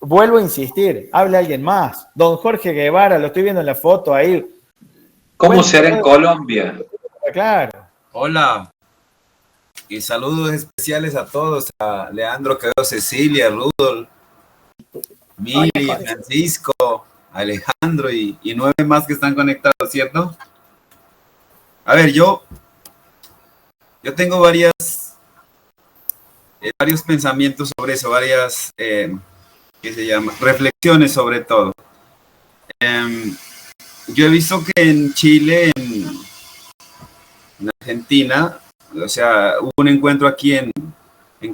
Vuelvo a insistir, hable alguien más. Don Jorge Guevara, lo estoy viendo en la foto ahí. ¿Cómo será en Colombia? Claro. Hola, y saludos especiales a todos, a Leandro, Quevedo, Cecilia, Rudolf, Mili, Francisco, Alejandro y 9 más que están conectados, ¿cierto? A ver, yo tengo varios pensamientos sobre eso, varias, reflexiones sobre todo. Yo he visto que en Chile, en Argentina, o sea, hubo un encuentro aquí en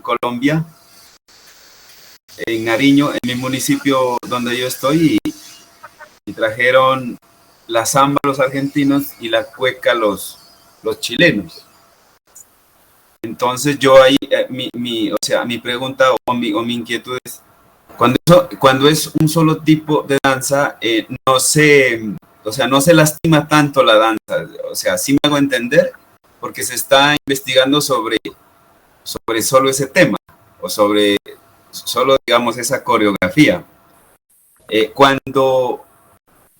Colombia, en Nariño, en mi municipio donde yo estoy, y trajeron la samba los argentinos y la cueca los chilenos. Entonces yo ahí, mi pregunta o mi inquietud es, cuando es un solo tipo de danza, no se lastima tanto la danza, o sea, sí me hago entender, porque se está investigando sobre solo ese tema, o sobre solo, digamos, esa coreografía. Cuando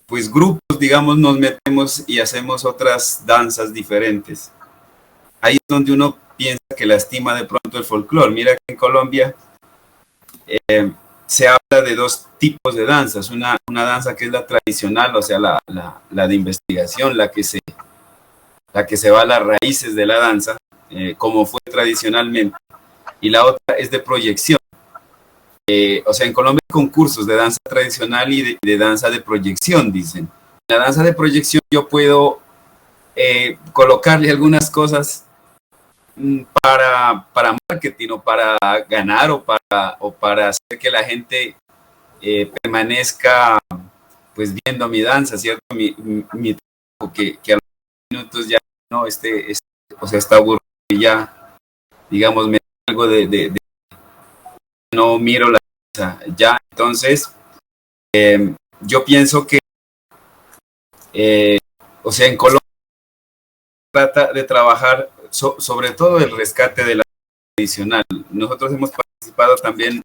pues grupos, digamos, nos metemos y hacemos otras danzas diferentes. Ahí es donde uno piensa que lastima de pronto el folclore. Mira que en Colombia se habla trata de dos tipos de danzas. Una danza que es la tradicional, o sea, la de investigación, la que se va a las raíces de la danza, como fue tradicionalmente, y la otra es de proyección. O sea, en Colombia hay concursos de danza tradicional y de danza de proyección, dicen. En la danza de proyección yo puedo colocarle algunas cosas para marketing o para ganar o para hacer que la gente permanezca pues viendo mi danza, ¿cierto? Mi trabajo, que a los minutos ya no, o sea, está aburrido y ya, digamos, me da algo de no miro la danza, ya. Entonces, yo pienso que, o sea, en Colombia trata de trabajar sobre todo el rescate de la tradicional. Nosotros hemos participado también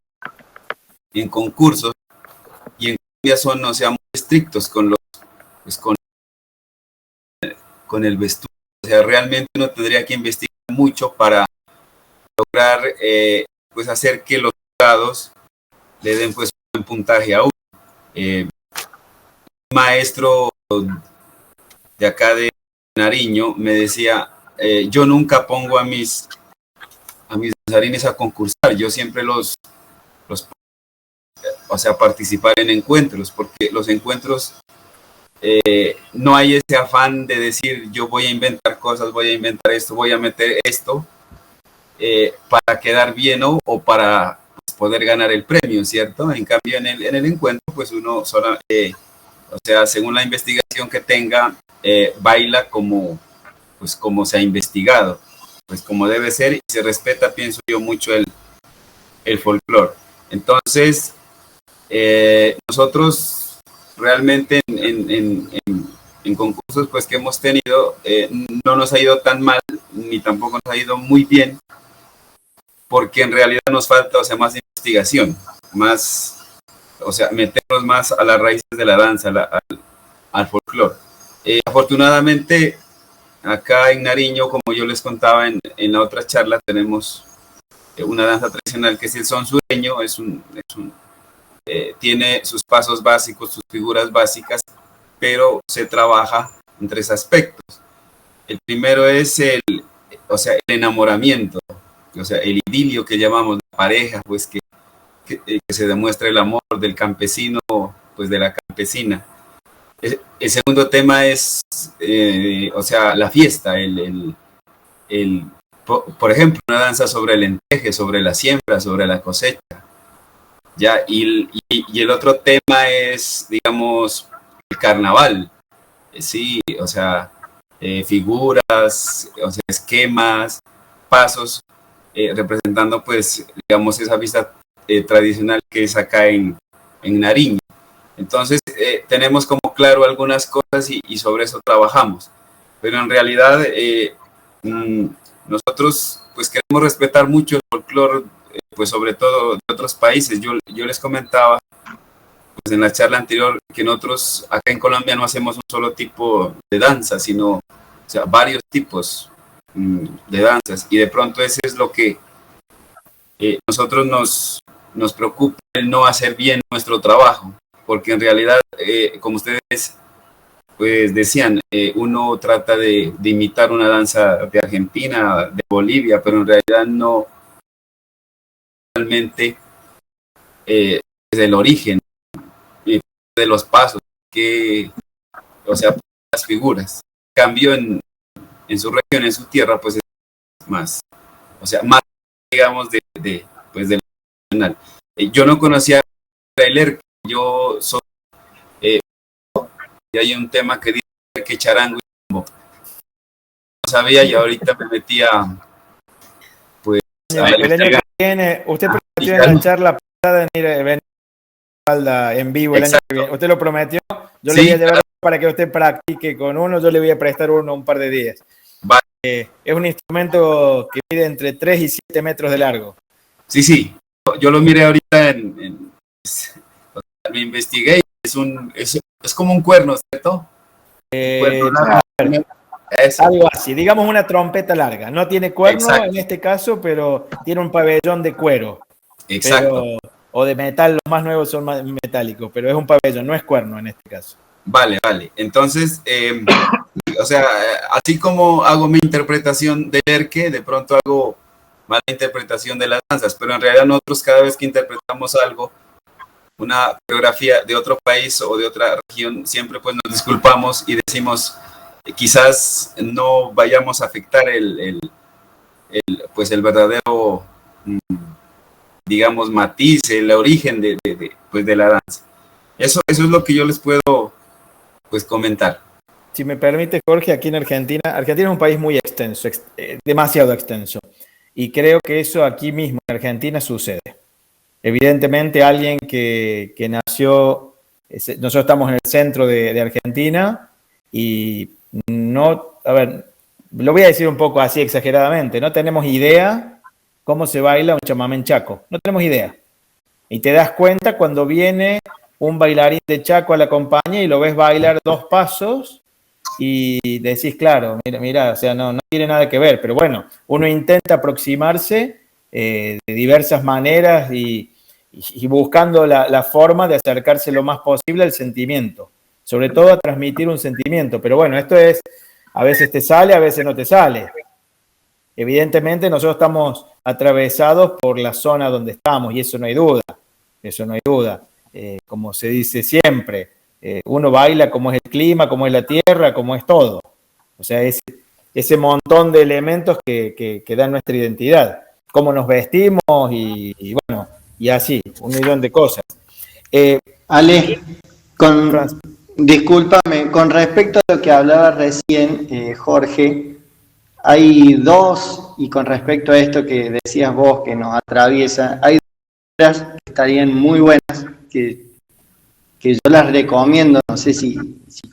en concursos y en Colombia son, o sea, muy estrictos con pues con el vestuario. O sea, realmente uno tendría que investigar mucho para lograr pues hacer que los jurados le den pues un buen puntaje a uno. Un maestro de acá de Nariño me decía, yo nunca pongo a mis danzarines a concursar, yo siempre los o sea, participar en encuentros, porque los encuentros no hay ese afán de decir yo voy a inventar cosas, voy a inventar esto, voy a meter esto para quedar bien o para pues, poder ganar el premio, ¿cierto? En cambio en el encuentro pues uno solo, o sea, según la investigación que tenga, baila como se ha investigado, pues como debe ser, y se respeta, pienso yo, mucho el folclore. Entonces, nosotros realmente en concursos pues que hemos tenido, no nos ha ido tan mal, ni tampoco nos ha ido muy bien, porque en realidad nos falta, o sea, más investigación, más, o sea, meternos más a las raíces de la danza, al folclore. Afortunadamente, acá en Nariño, como yo les contaba en la otra charla, tenemos una danza tradicional que es el son sureño, tiene sus pasos básicos, sus figuras básicas, pero se trabaja en tres aspectos. El primero es el enamoramiento, o sea, el idilio que llamamos la pareja, pues que se demuestra el amor del campesino, pues de la campesina. El segundo tema es, o sea, la fiesta, por ejemplo, una danza sobre el enteje, sobre la siembra, sobre la cosecha. Ya, y el otro tema es, digamos, el carnaval. Sí, o sea, figuras, o sea, esquemas, pasos, representando, pues, digamos, esa fiesta tradicional que es acá en Nariño. Entonces, tenemos como claro algunas cosas y sobre eso trabajamos. Pero en realidad, nosotros pues queremos respetar mucho el folclore, pues sobre todo de otros países. Yo les comentaba pues en la charla anterior que nosotros acá en Colombia no hacemos un solo tipo de danza, sino, o sea, varios tipos de danzas. Y de pronto ese es lo que nosotros nos preocupa, el no hacer bien nuestro trabajo. Porque en realidad, como ustedes pues decían, uno trata de imitar una danza de Argentina, de Bolivia, pero en realidad no realmente es el origen de los pasos, o sea, las figuras. En cambio, en su región, en su tierra, pues es más, o sea, más, digamos, pues del nacional. Yo no conocía trailer. Yo soy, y hay un tema que dice que charango y bombo. No sabía y ahorita me metía, pues, el año que viene, usted prometió en la charla pasada venir en vivo el año que viene. Usted lo prometió, yo le voy a llevar para que usted practique con uno, yo le voy a prestar uno un par de días. Vale. Es un instrumento que mide entre 3 y 7 metros de largo. Sí, yo lo miré ahorita me investigué, es como un cuerno, ¿cierto? Algo así, digamos una trompeta larga. No tiene cuerno en este caso, pero tiene un pabellón de cuero. Exacto. Pero, o de metal, los más nuevos son metálicos, pero es un pabellón, no es cuerno en este caso. Vale. Entonces, o sea, así como hago mi interpretación del erque, de pronto hago mala interpretación de las danzas, pero en realidad nosotros cada vez que interpretamos algo, una coreografía de otro país o de otra región, siempre pues nos disculpamos y decimos, quizás no vayamos a afectar pues el verdadero, digamos, matiz, el origen de la danza. Eso es lo que yo les puedo pues comentar. Si me permite, Jorge, aquí en Argentina es un país muy extenso, demasiado extenso. Y creo que eso aquí mismo en Argentina sucede. Evidentemente, alguien que nació, nosotros estamos en el centro de Argentina y no, a ver, lo voy a decir un poco así exageradamente, no tenemos idea cómo se baila un chamamé en Chaco, no tenemos idea. Y te das cuenta cuando viene un bailarín de Chaco a la compañía y lo ves bailar 2 pasos y decís, claro, mira, o sea, no tiene nada que ver, pero bueno, uno intenta aproximarse de diversas maneras y buscando la forma de acercarse lo más posible al sentimiento, sobre todo a transmitir un sentimiento, pero bueno, esto es, a veces te sale, a veces no te sale. Evidentemente nosotros estamos atravesados por la zona donde estamos y eso no hay duda, como se dice siempre, uno baila como es el clima, como es la tierra, como es todo. O sea, ese montón de elementos que dan nuestra identidad. Cómo nos vestimos y bueno, y así, un millón de cosas. Ale, discúlpame, con respecto a lo que hablaba recién, Jorge, hay dos, y con respecto a esto que decías vos que nos atraviesa, hay dos que estarían muy buenas, que yo las recomiendo, no sé si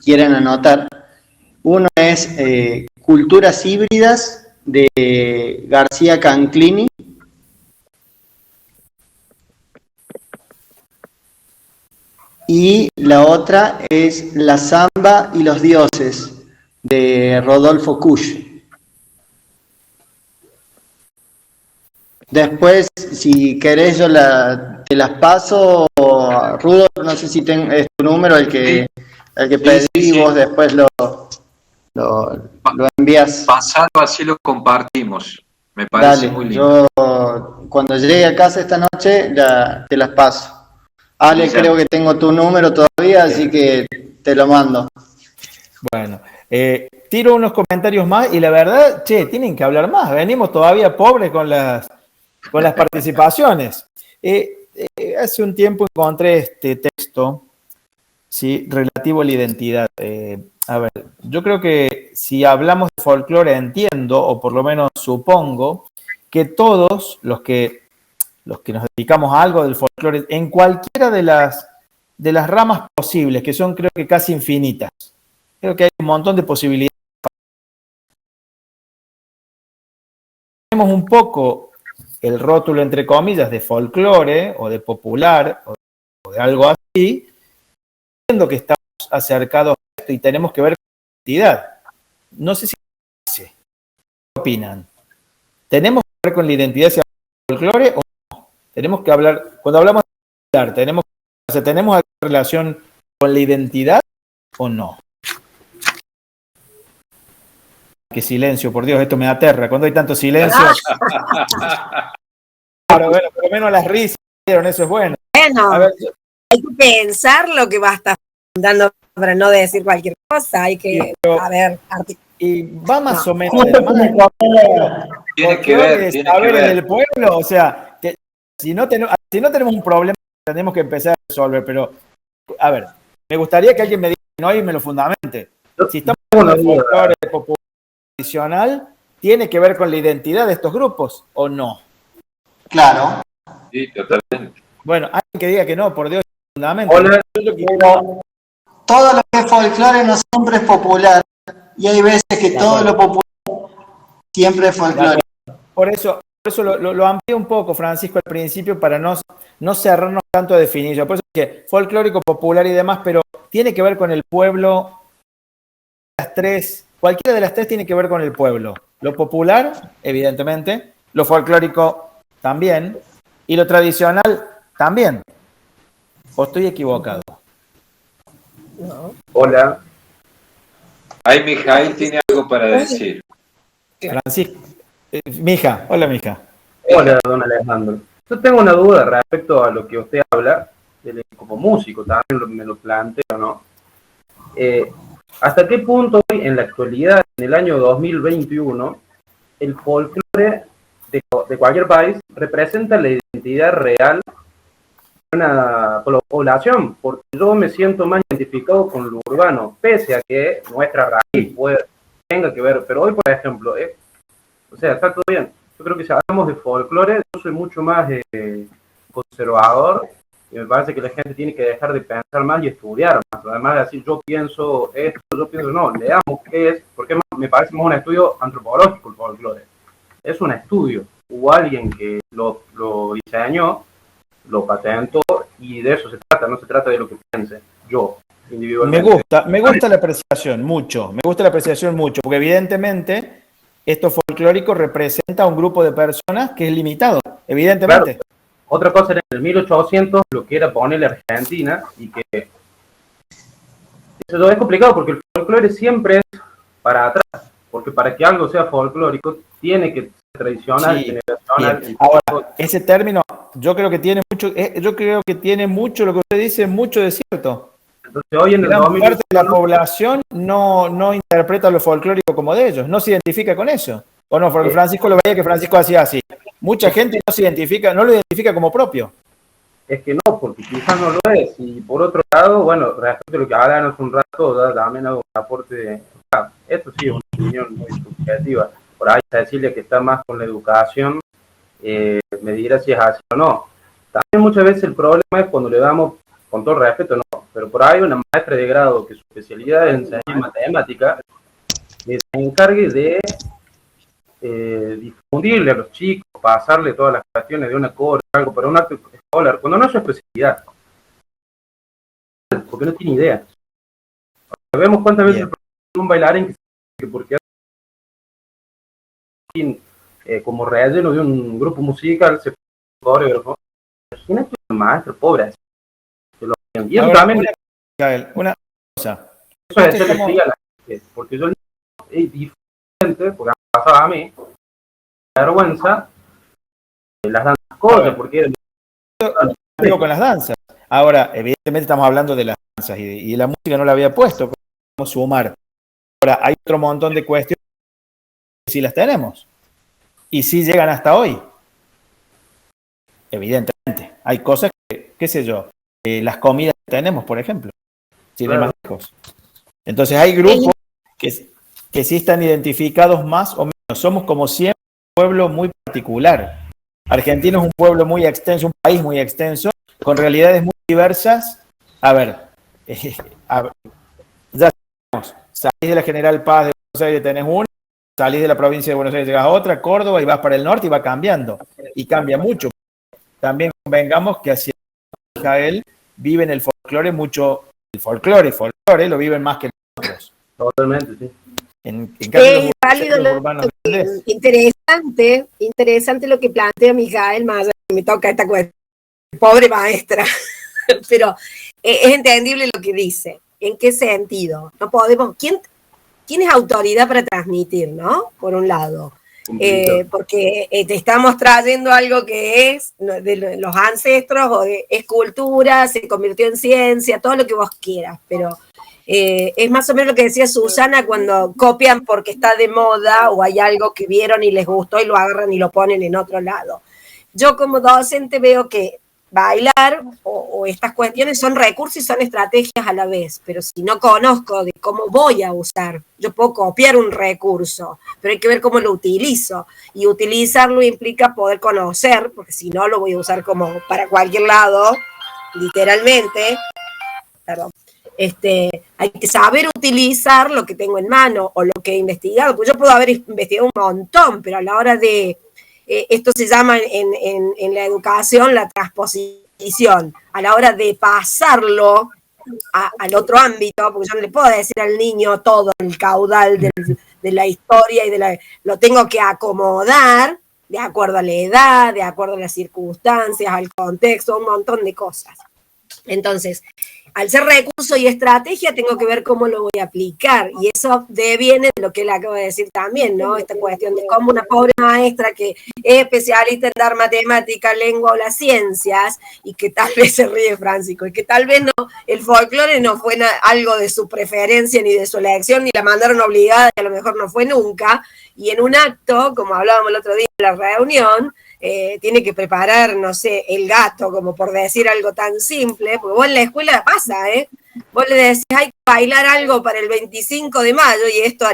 quieren anotar. Uno es Culturas Híbridas de García Canclini. Y la otra es La Zamba y los Dioses de Rodolfo Kusch. Después, si querés, yo te las paso. Rudolf, no sé si es tu número el que pedí, sí. Vos después lo envías. Pasado, así lo compartimos. Me parece muy lindo. Yo cuando llegue a casa esta noche te las paso. Ale, creo que tengo tu número todavía, así que te lo mando. Bueno, tiro unos comentarios más y la verdad, tienen que hablar más. Venimos todavía pobres con las participaciones. Hace un tiempo encontré este texto, ¿sí?, relativo a la identidad. A ver, yo creo que si hablamos de folclore entiendo, o por lo menos supongo, que todos los que nos dedicamos a algo del folclore, en cualquiera de las ramas posibles, que son creo que casi infinitas, creo que hay un montón de posibilidades. Tenemos un poco el rótulo, entre comillas, de folclore o de popular o de algo así, viendo que estamos acercados a esto y tenemos que ver con la identidad. No sé si ¿qué opinan? ¿Tenemos que ver con la identidad si hablamos de folclore o no? Tenemos que hablar, cuando hablamos de popular, ¿tenemos alguna relación con la identidad o no? Qué silencio, por Dios, esto me aterra. Cuando hay tanto silencio. Claro, bueno, por lo menos las risas, eso es bueno. Bueno, a ver, hay que pensar lo que va a estar dando para no decir cualquier cosa. Hay que, y va más o menos de la mano. Tiene que ver. En el pueblo, o sea, que si no tenemos un problema, tenemos que empezar a resolver. Pero, a ver, me gustaría que alguien me diga no y me lo fundamente. Si estamos en el folclore popular tradicional, ¿tiene que ver con la identidad de estos grupos o no? Claro. Sí, totalmente. Bueno, alguien que diga que no, por Dios, fundamento. Todo lo que es folclore no siempre es popular. Y hay veces que todo lo popular siempre es folclore. Por eso lo amplié un poco, Francisco, al principio, para no cerrarnos tanto a definir. Por eso que folclórico, popular y demás, pero tiene que ver con el pueblo. Cualquiera de las tres tiene que ver con el pueblo. Lo popular, evidentemente, lo folclórico también, y lo tradicional También. ¿O estoy equivocado? No. Hola. Ahí Mijail tiene algo para decir. Francisco. Mija, hola Mija. Hola, don Alejandro. Yo tengo una duda respecto a lo que usted habla, como músico, también me lo planteo, ¿no? ¿Hasta qué punto hoy, en la actualidad, en el año 2021, el folclore de cualquier país representa la identidad real de una población? Porque yo me siento más identificado con lo urbano, pese a que nuestra raíz tenga que ver, pero hoy, por ejemplo, o sea, está todo bien. Yo creo que si hablamos de folclore, yo soy mucho más conservador y me parece que la gente tiene que dejar de pensar más y estudiar más. Además de decir, yo pienso esto, yo pienso no, leamos qué es, porque me parece más un estudio antropológico el folclore. Es un estudio. Hubo alguien que lo diseñó, lo patentó y de eso se trata, no se trata de lo que piense yo individualmente. Me gusta la apreciación mucho, porque evidentemente esto folclórico representa a un grupo de personas que es limitado, evidentemente. Claro. Otra cosa era en el 1800 lo que era ponerle Argentina y que eso es complicado porque el folclore siempre es para atrás, porque para que algo sea folclórico tiene que ser tradicional, Sí, generacional. ahora, ese término yo creo que tiene mucho, lo que usted dice, mucho de cierto. Entonces hoy en el Gran 2021, parte de la población no interpreta lo folclórico como de ellos, no se identifica con eso. O no, porque Francisco lo veía que Francisco hacía así. Mucha gente no lo identifica como propio. es que no, porque quizás no lo es. Y por otro lado, bueno, respecto a lo que hablan hace un rato, también hago un aporte esto sí es una opinión muy subjetiva. Por ahí Cecilia, que está más con la educación, me dirá si es así o no. También muchas veces el problema es cuando le damos, con todo respeto, no, pero por ahí una maestra de grado que su especialidad es enseñar matemática, que se encargue de difundirle a los chicos, pasarle todas las cuestiones de una cosa, algo para un acto escolar, cuando no es su especialidad, porque no tiene idea. Sabemos cuántas veces un bailarín que porque como relleno de un grupo musical se coreógrafo, imagínate un maestro pobre. Y eso también una cosa. eso es hacerle a la gente, porque yo es diferente, porque me pasaba a mí, vergüenza, las danzas cosas, porque digo con las danzas. Ahora, evidentemente estamos hablando de las danzas y la música no la había puesto, podemos sumar. Ahora, hay otro montón de cuestiones que sí las tenemos y sí llegan hasta hoy. Evidentemente. Hay cosas que, qué sé yo, las comidas que tenemos, por ejemplo, sin ir más lejos. Entonces hay grupos que sí están identificados más o menos. Somos como siempre un pueblo muy particular. Argentina es un pueblo muy extenso, un país muy extenso, con realidades muy diversas. A ver, ya sabemos, salís de la General Paz de Buenos Aires, tenés una, salís de la provincia de Buenos Aires, llegas a otra, Córdoba, y vas para el norte y va cambiando. Y cambia mucho. También convengamos que hacia Israel viven el folclore mucho, el folclore lo viven más que nosotros. Totalmente, sí. En cambio, válido interesante lo que plantea Mijael, más allá de que me toca esta cuestión, pobre maestra, pero es entendible lo que dice. ¿En qué sentido? No podemos, ¿quién es autoridad para transmitir, no? Por un lado. Porque te estamos trayendo algo que es de los ancestros o es cultura, se convirtió en ciencia, todo lo que vos quieras, pero es más o menos lo que decía Susana cuando copian porque está de moda o hay algo que vieron y les gustó y lo agarran y lo ponen en otro lado. Yo como docente veo que bailar o estas cuestiones son recursos y son estrategias a la vez, pero si no conozco de cómo voy a usar, yo puedo copiar un recurso, pero hay que ver cómo lo utilizo, y utilizarlo implica poder conocer, porque si no lo voy a usar como para cualquier lado, literalmente, perdón, hay que saber utilizar lo que tengo en mano o lo que he investigado, pues yo puedo haber investigado un montón, pero a la hora de esto se llama en la educación la transposición, a la hora de pasarlo al otro ámbito, porque yo no le puedo decir al niño todo el caudal de la historia y lo tengo que acomodar de acuerdo a la edad, de acuerdo a las circunstancias, al contexto, un montón de cosas. Entonces, al ser recurso y estrategia, tengo que ver cómo lo voy a aplicar. Y eso deviene de lo que él acaba de decir también, ¿no? Esta cuestión de cómo una pobre maestra que es especialista en dar matemática, lengua o las ciencias, y que tal vez se ríe Francisco, y que tal vez no, el folclore no fue algo de su preferencia ni de su elección, ni la mandaron obligada, y a lo mejor no fue nunca. Y en un acto, como hablábamos el otro día en la reunión, tiene que preparar, no sé, el gato, como por decir algo tan simple, porque vos en la escuela pasa, vos le decís, hay que bailar algo para el 25 de mayo, y esto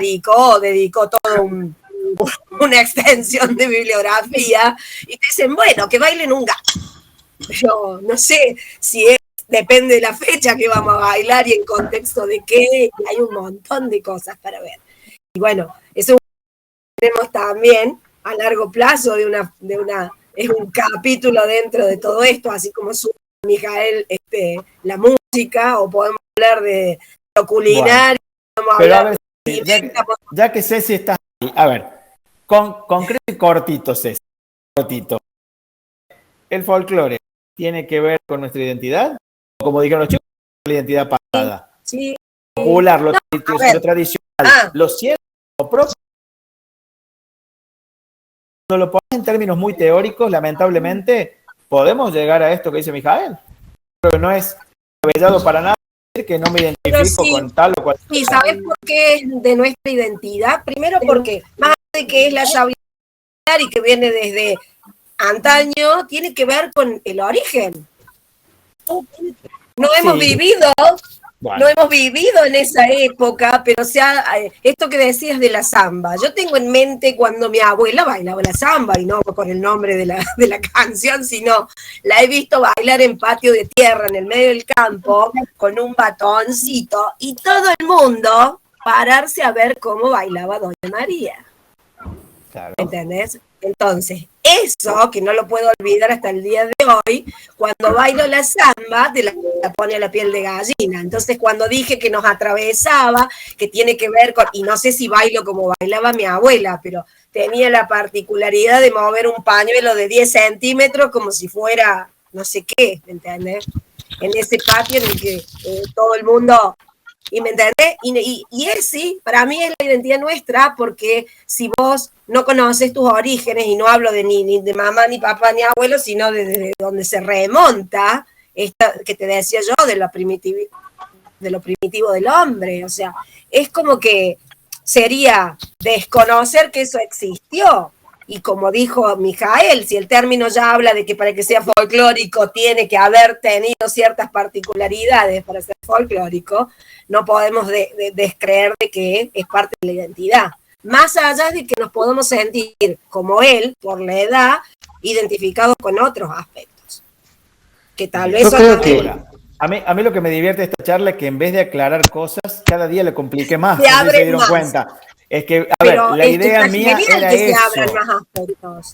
dedicó todo una extensión de bibliografía, y te dicen, bueno, que bailen un gato. Yo no sé si depende de la fecha que vamos a bailar y en contexto de qué, y hay un montón de cosas para ver. Y bueno, eso tenemos también a largo plazo es un capítulo dentro de todo esto, así como su Mijael, la música, o podemos hablar de lo culinario, podemos Pero hablar a ver, ya que Ceci está ahí, a ver, concreto y cortito, Ceci, cortito. ¿El folclore tiene que ver con nuestra identidad? Como dijeron los chicos, la identidad pasada. Sí. Popular, lo tradicional, lo cierto, lo propio. Cuando lo pones en términos muy teóricos, lamentablemente, podemos llegar a esto que dice Mijael. Pero no es avellado para nada decir que no me identifico con tal o cual. ¿Y sabes por qué es de nuestra identidad? Primero porque, más allá de que es la sabiduría y que viene desde antaño, tiene que ver con el origen. No hemos vivido... Bueno. No hemos vivido en esa época, pero esto que decías de la samba, yo tengo en mente cuando mi abuela bailaba la samba, y no por el nombre de la canción, sino la he visto bailar en patio de tierra, en el medio del campo, con un batoncito, y todo el mundo pararse a ver cómo bailaba Doña María. Claro. ¿Entendés? Entonces, eso, que no lo puedo olvidar hasta el día de hoy, cuando bailo la samba, te la pone a la piel de gallina. Entonces, cuando dije que nos atravesaba, que tiene que ver con, y no sé si bailo como bailaba mi abuela, pero tenía la particularidad de mover un pañuelo de 10 centímetros como si fuera no sé qué, ¿me entendés? En ese patio en el que todo el mundo... ¿Y me entendés? Y ese, para mí, es la identidad nuestra, porque si vos no conoces tus orígenes, y no hablo ni de mamá, ni papá, ni abuelo, sino desde donde se remonta, esta que te decía yo, de lo primitivo del hombre, o sea, es como que sería desconocer que eso existió. Y como dijo Mijael, si el término ya habla de que para que sea folclórico tiene que haber tenido ciertas particularidades para ser folclórico, no podemos descreer de que es parte de la identidad. Más allá de que nos podemos sentir, como él, por la edad, identificados con otros aspectos. Que tal vez... A mí lo que me divierte de esta charla es que en vez de aclarar cosas, cada día le compliqué más. Se abren se dieron más. Cuenta. Es que, a ver, la idea mía era eso.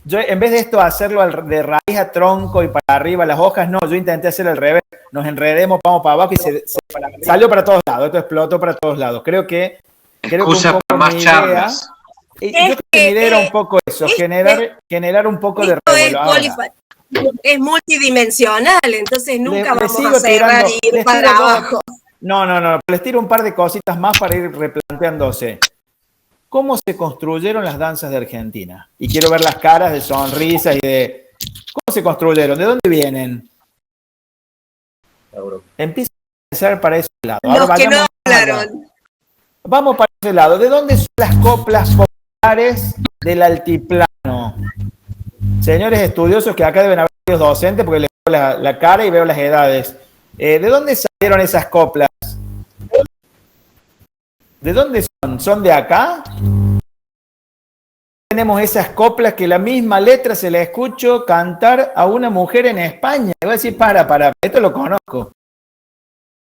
Yo, en vez de esto, hacerlo de raíz a tronco y para arriba las hojas, no, yo intenté hacer al revés. Nos enredemos, vamos para abajo y salió para todos lados. Esto explotó para todos lados. Creo que Excusa para más charlas. Yo creo que mi idea era un poco eso, generar un poco de revuelo. Es multidimensional, entonces nunca vamos a cerrar y ir para abajo. No, les tiro un par de cositas más para ir replanteándose. ¿Cómo se construyeron las danzas de Argentina? Y quiero ver las caras de sonrisas y de... ¿Cómo se construyeron? ¿De dónde vienen? Empieza a pensar para ese lado. Los que no hablaron. Vamos para ese lado. ¿De dónde son las coplas populares del altiplano? Señores estudiosos que acá deben haber sido docentes porque les veo la cara y veo las edades. ¿De dónde salieron esas coplas? ¿De dónde son? ¿Son de acá? Tenemos esas coplas que la misma letra se la escucho cantar a una mujer en España. Y voy a decir, para, esto lo conozco.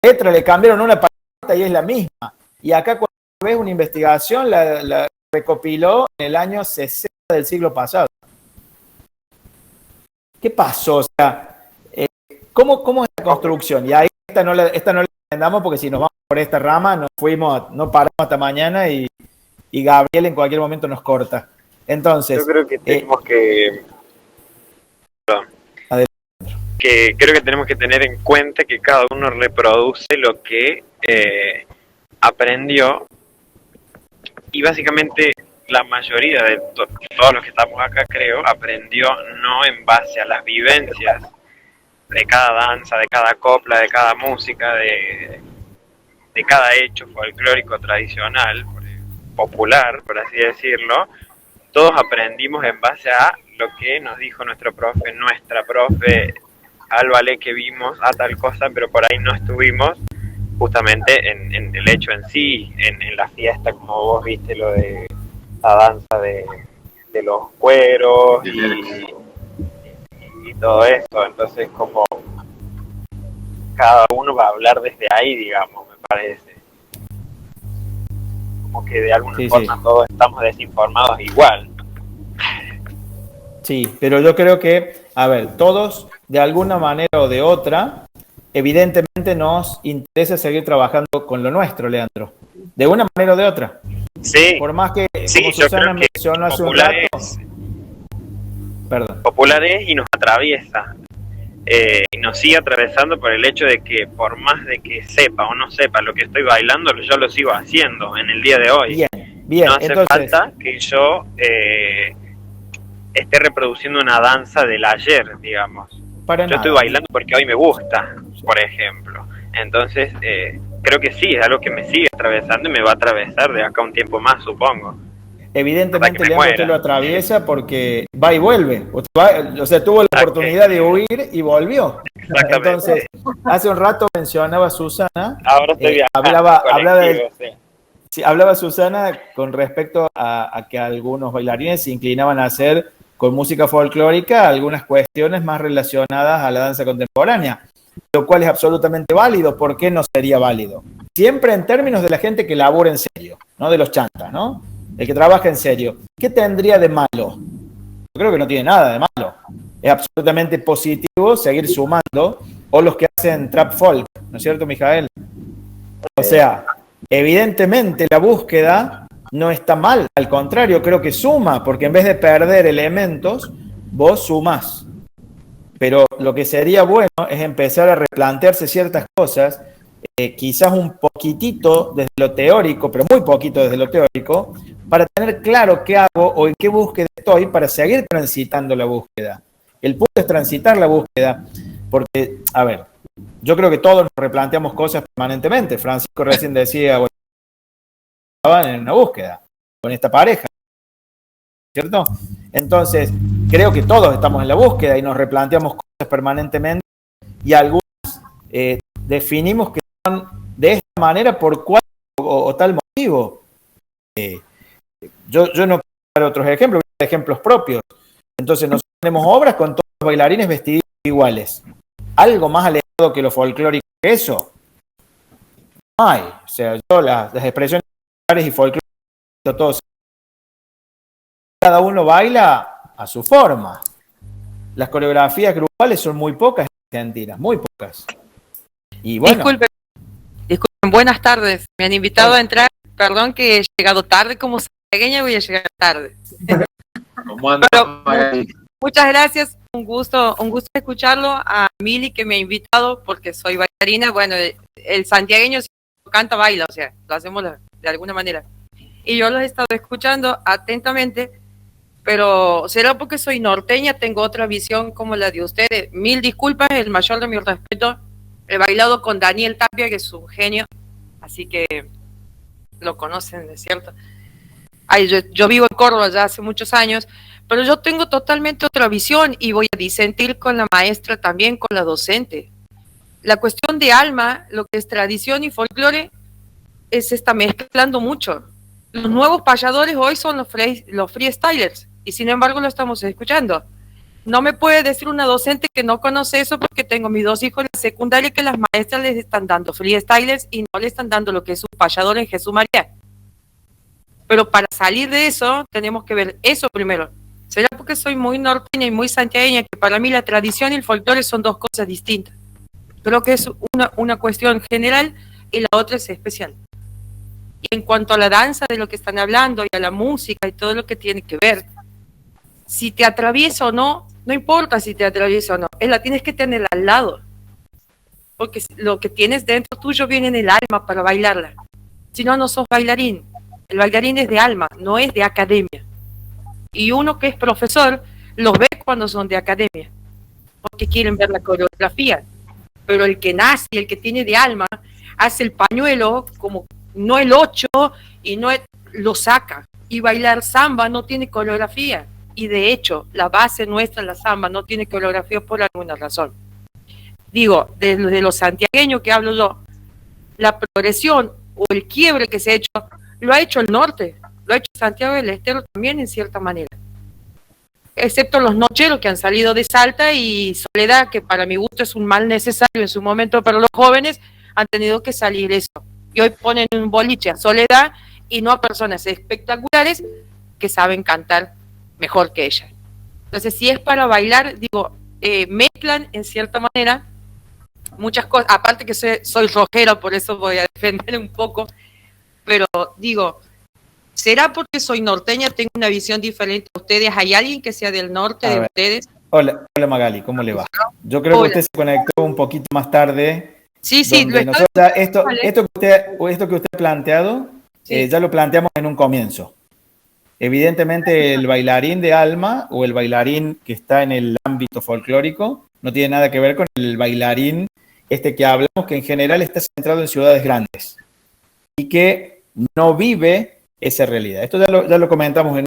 La letra le cambiaron una palabra y es la misma. Y acá cuando ves una investigación la recopiló en el año 60 del siglo pasado. ¿Qué pasó? O sea, ¿cómo es la construcción? Y ahí esta no la entendamos porque si nos vamos por esta rama no paramos hasta mañana y Gabriel en cualquier momento nos corta. Entonces, Yo creo que tenemos creo que tenemos que tener en cuenta que cada uno reproduce lo que aprendió, y básicamente la mayoría de todos los que estamos acá, creo, aprendió no en base a las vivencias de cada danza, de cada copla, de cada música, de cada hecho folclórico tradicional, popular, por así decirlo. Todos aprendimos en base a lo que nos dijo nuestra profe, al ballet que vimos, a tal cosa, pero por ahí no estuvimos justamente en el hecho en sí, en la fiesta, como vos viste, lo de la danza de los cueros y todo eso. Entonces, como cada uno va a hablar desde ahí, digamos, me parece. Como que de alguna forma todos estamos desinformados igual. Sí, pero yo creo que, a ver, todos de alguna manera o de otra, evidentemente nos interesa seguir trabajando con lo nuestro, Leandro. De una manera o de otra. Sí. Por más que, Sí, como yo Susana creo que mencionó hace un popular rato. es, Perdón. popular es y nos atraviesa. Y nos sigue atravesando por el hecho de que por más de que sepa o no sepa lo que estoy bailando, yo lo sigo haciendo en el día de hoy. Bien, no hace entonces, falta que yo esté reproduciendo una danza del ayer, digamos. Para yo nada. estoy bailando porque hoy me gusta, por ejemplo. Entonces, creo que sí, es algo que me sigue atravesando y me va a atravesar de acá un tiempo más, supongo. Evidentemente, me Leandro, muera. usted lo atraviesa porque va y vuelve. O sea, tuvo la oportunidad de huir y volvió. Entonces, hace un rato mencionaba Susana, Ahora estoy hablaba Susana con respecto a que algunos bailarines se inclinaban a hacer con música folclórica algunas cuestiones más relacionadas a la danza contemporánea, lo cual es absolutamente válido. ¿Por qué no sería válido? Siempre en términos de la gente que labora en serio, no de los chantas, ¿no? El que trabaja en serio. ¿Qué tendría de malo? Yo creo que no tiene nada de malo. Es absolutamente positivo seguir sumando, o los que hacen trap folk, ¿no es cierto, Mijael? O sea, evidentemente la búsqueda no está mal, al contrario, creo que suma, porque en vez de perder elementos, vos sumás. Pero lo que sería bueno es empezar a replantearse ciertas cosas, quizás un poquitito desde lo teórico, pero muy poquito desde lo teórico, para tener claro qué hago o en qué búsqueda estoy para seguir transitando la búsqueda. El punto es transitar la búsqueda, porque, a ver, yo creo que todos nos replanteamos cosas permanentemente. Francisco recién decía, bueno, estaban en una búsqueda con esta pareja, ¿cierto? Entonces, creo que todos estamos en la búsqueda y nos replanteamos cosas permanentemente, y algunos definimos que son de esta manera por cual o tal motivo. Yo no quiero dar otros ejemplos, voy a dar ejemplos propios. Entonces, nosotros tenemos obras con todos los bailarines vestidos iguales. ¿Algo más alejado que lo folclórico que eso? No hay. O sea, yo las expresiones y folclóricas, todos, cada uno baila a su forma. Las coreografías grupales son muy pocas en Argentina, muy pocas. Y bueno. Disculpen, buenas tardes. Me han invitado a entrar. Perdón que he llegado tarde, como santiagueña voy a llegar tarde. Muchas gracias, un gusto escucharlo. A Mili, que me ha invitado porque soy bailarina. Bueno, el santiagueño si canta, baila, o sea, lo hacemos de alguna manera. Y yo los he estado escuchando atentamente, pero será porque soy norteña, tengo otra visión como la de ustedes. Mil disculpas, el mayor de mi respeto. He bailado con Daniel Tapia, que es un genio, así que lo conocen, ¿es cierto? Ay, yo vivo en Córdoba ya hace muchos años, pero yo tengo totalmente otra visión y voy a disentir con la maestra, también con la docente. La cuestión de alma, lo que es tradición y folclore, se está mezclando mucho. Los nuevos payadores hoy son los freestylers, y sin embargo lo estamos escuchando. No me puede decir una docente que no conoce eso, porque tengo mis dos hijos en la secundaria que las maestras les están dando freestylers y no le están dando lo que es un payador en Jesús María. Pero para salir de eso, tenemos que ver eso primero. Será porque soy muy norteña y muy santiagueña, que para mí la tradición y el folclore son dos cosas distintas. Creo que es una cuestión general y la otra es especial. Y en cuanto a la danza, de lo que están hablando, y a la música y todo lo que tiene que ver, si te atraviesa o no, no importa si te atraviesa o no, la tienes que tener al lado. Porque lo que tienes dentro tuyo viene en el alma para bailarla. Si no, no sos bailarín. El bailarín es de alma, no es de academia. Y uno que es profesor, los ve cuando son de academia, porque quieren ver la coreografía. Pero el que nace, el que tiene de alma, hace el pañuelo como no el 8 y no lo saca. Y bailar samba no tiene coreografía. Y de hecho, la base nuestra en la samba no tiene coreografía por alguna razón. Digo, desde los santiagueños que hablo yo, la progresión o el quiebre que se ha hecho, lo ha hecho el norte, lo ha hecho Santiago del Estero también en cierta manera. Excepto los nocheros que han salido de Salta y Soledad, que para mi gusto es un mal necesario en su momento para los jóvenes, han tenido que salir eso. Y hoy ponen un boliche a Soledad y no a personas espectaculares que saben cantar mejor que ella. Entonces, si es para bailar, digo, mezclan en cierta manera muchas cosas, aparte que soy rockera, por eso voy a defender un poco, pero digo, ¿será porque soy norteña, tengo una visión diferente a ustedes? ¿Hay alguien que sea del norte de ustedes? Hola Magali, ¿cómo le va? Yo creo que usted se conectó un poquito más tarde. Sí, esto que usted ha planteado, ya lo planteamos en un comienzo. Evidentemente el bailarín de alma o el bailarín que está en el ámbito folclórico no tiene nada que ver con el bailarín que hablamos, que en general está centrado en ciudades grandes y que no vive esa realidad. Esto ya lo comentamos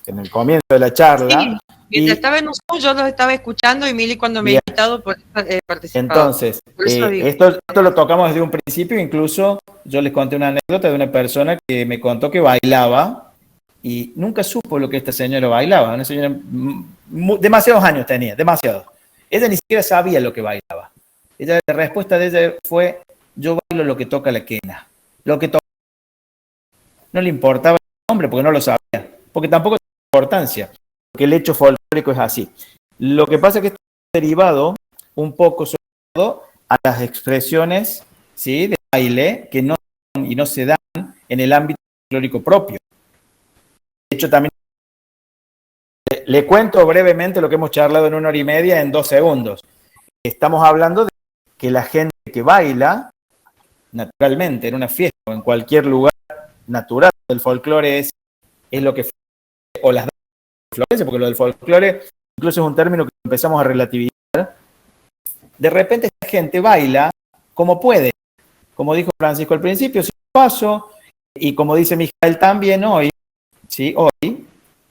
en el comienzo de la charla. Sí, mientras estaba en Zoom, yo los estaba escuchando y Mili cuando me ha invitado por participar. Entonces, esto lo tocamos desde un principio, incluso yo les conté una anécdota de una persona que me contó que bailaba y nunca supo lo que esta señora bailaba. Una señora demasiados años tenía, demasiados. Ella ni siquiera sabía lo que bailaba. La respuesta de ella fue: yo bailo lo que toca la quena. Lo que toca. No le importaba el nombre porque no lo sabía, porque tampoco tiene importancia, porque el hecho folclórico es así. Lo que pasa es que esto es derivado un poco sobre todo a las expresiones, ¿sí?, de baile que no se dan en el ámbito folclórico propio. De hecho, también le cuento brevemente lo que hemos charlado en 1 hora y media en 2 segundos. Estamos hablando de que la gente que baila naturalmente en una fiesta o en cualquier lugar natural del folclore es lo que, o las danzas, porque lo del folclore incluso es un término que empezamos a relativizar. De repente esta gente baila como puede, como dijo Francisco al principio, sin paso, y como dice Mijael también hoy, ¿sí? Hoy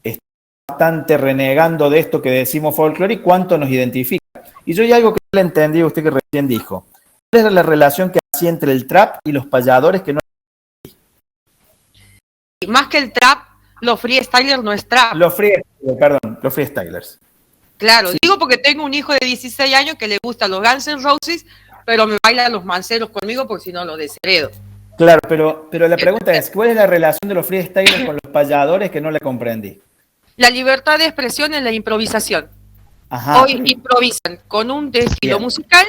está bastante renegando de esto que decimos folclore y cuánto nos identifica. Y yo hay algo que no le entendí a usted que recién dijo. ¿Cuál era la relación que hacía entre el trap y los payadores que no? Más que el trap, los freestylers no es trap. Los freestylers. Claro, Sí. Digo porque tengo un hijo de 16 años que le gusta los Guns N' Roses, pero me baila los manceros conmigo porque si no lo desheredo. Claro, pero la pregunta es, ¿cuál es la relación de los freestylers con los payadores que no la comprendí? La libertad de expresión es la improvisación. Ajá. Hoy improvisan con un estilo musical,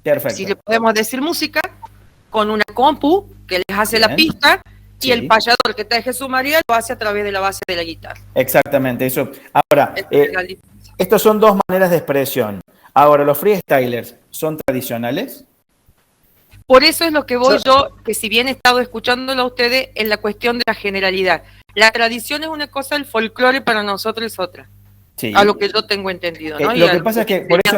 Perfecto. si le podemos decir música, con una compu que les hace la pista, y el payador que trae Jesús María lo hace a través de la base de la guitarra. Exactamente, eso. Ahora, estas son 2 maneras de expresión. Ahora, ¿los freestylers son tradicionales? Por eso es lo que voy yo, que si bien he estado escuchándolo a ustedes, en la cuestión de la generalidad. La tradición es una cosa, el folclore para nosotros es otra. Sí. A lo que yo tengo entendido, ¿no? Lo que pasa es que por eso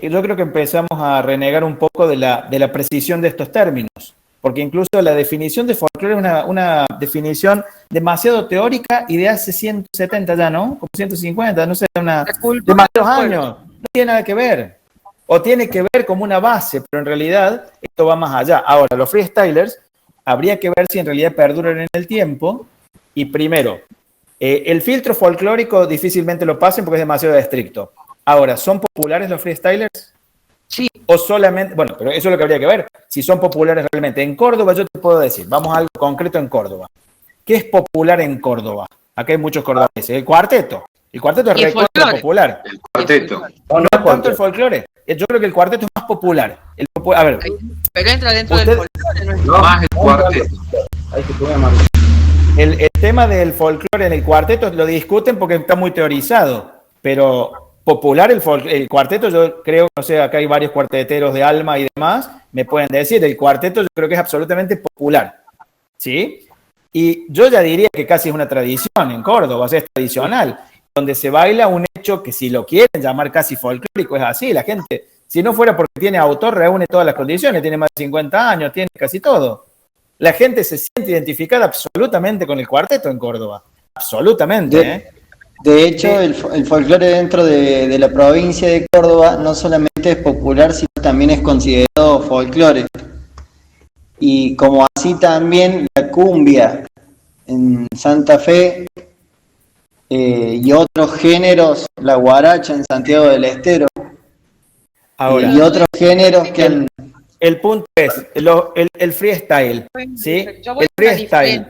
yo creo que empezamos a renegar un poco de la precisión de estos términos, porque incluso la definición de folclore es una definición demasiado teórica y de hace 170 ya, ¿no? Como 150, no sé, demasiados años. No tiene nada que ver. O tiene que ver como una base, pero en realidad esto va más allá. Ahora, los freestylers, habría que ver si en realidad perduran en el tiempo. Y primero, el filtro folclórico difícilmente lo pasen porque es demasiado estricto. Ahora, ¿son populares los freestylers? Sí. O solamente, bueno, pero eso es lo que habría que ver, si son populares realmente. En Córdoba yo te puedo decir, vamos a algo concreto en Córdoba. ¿Qué es popular en Córdoba? Acá hay muchos cordobeses. El cuarteto. El cuarteto es recontra popular. El cuarteto. No tanto el folclore. Yo creo que el cuarteto es más popular. A ver. Pero entra dentro del folclore, ¿no? Más el cuarteto. Ahí se puede amar. el tema del folclore en el cuarteto lo discuten porque está muy teorizado, pero popular el cuarteto, yo creo, no sé, acá hay varios cuarteteros de Alma y demás, me pueden decir, el cuarteto yo creo que es absolutamente popular, ¿sí? Y yo ya diría que casi es una tradición en Córdoba, o sea, es tradicional, donde se baila un hecho que si lo quieren llamar casi folclórico, es así, la gente, si no fuera porque tiene autor, reúne todas las condiciones, tiene más de 50 años, tiene casi todo. La gente se siente identificada absolutamente con el cuarteto en Córdoba, absolutamente, De hecho, el folclore dentro de la provincia de Córdoba no solamente es popular, sino también es considerado folclore. Y como así también la cumbia en Santa Fe y otros géneros, la guaracha en Santiago del Estero, Ahora, y otros géneros que han... El punto es, el freestyle, ¿sí? El freestyle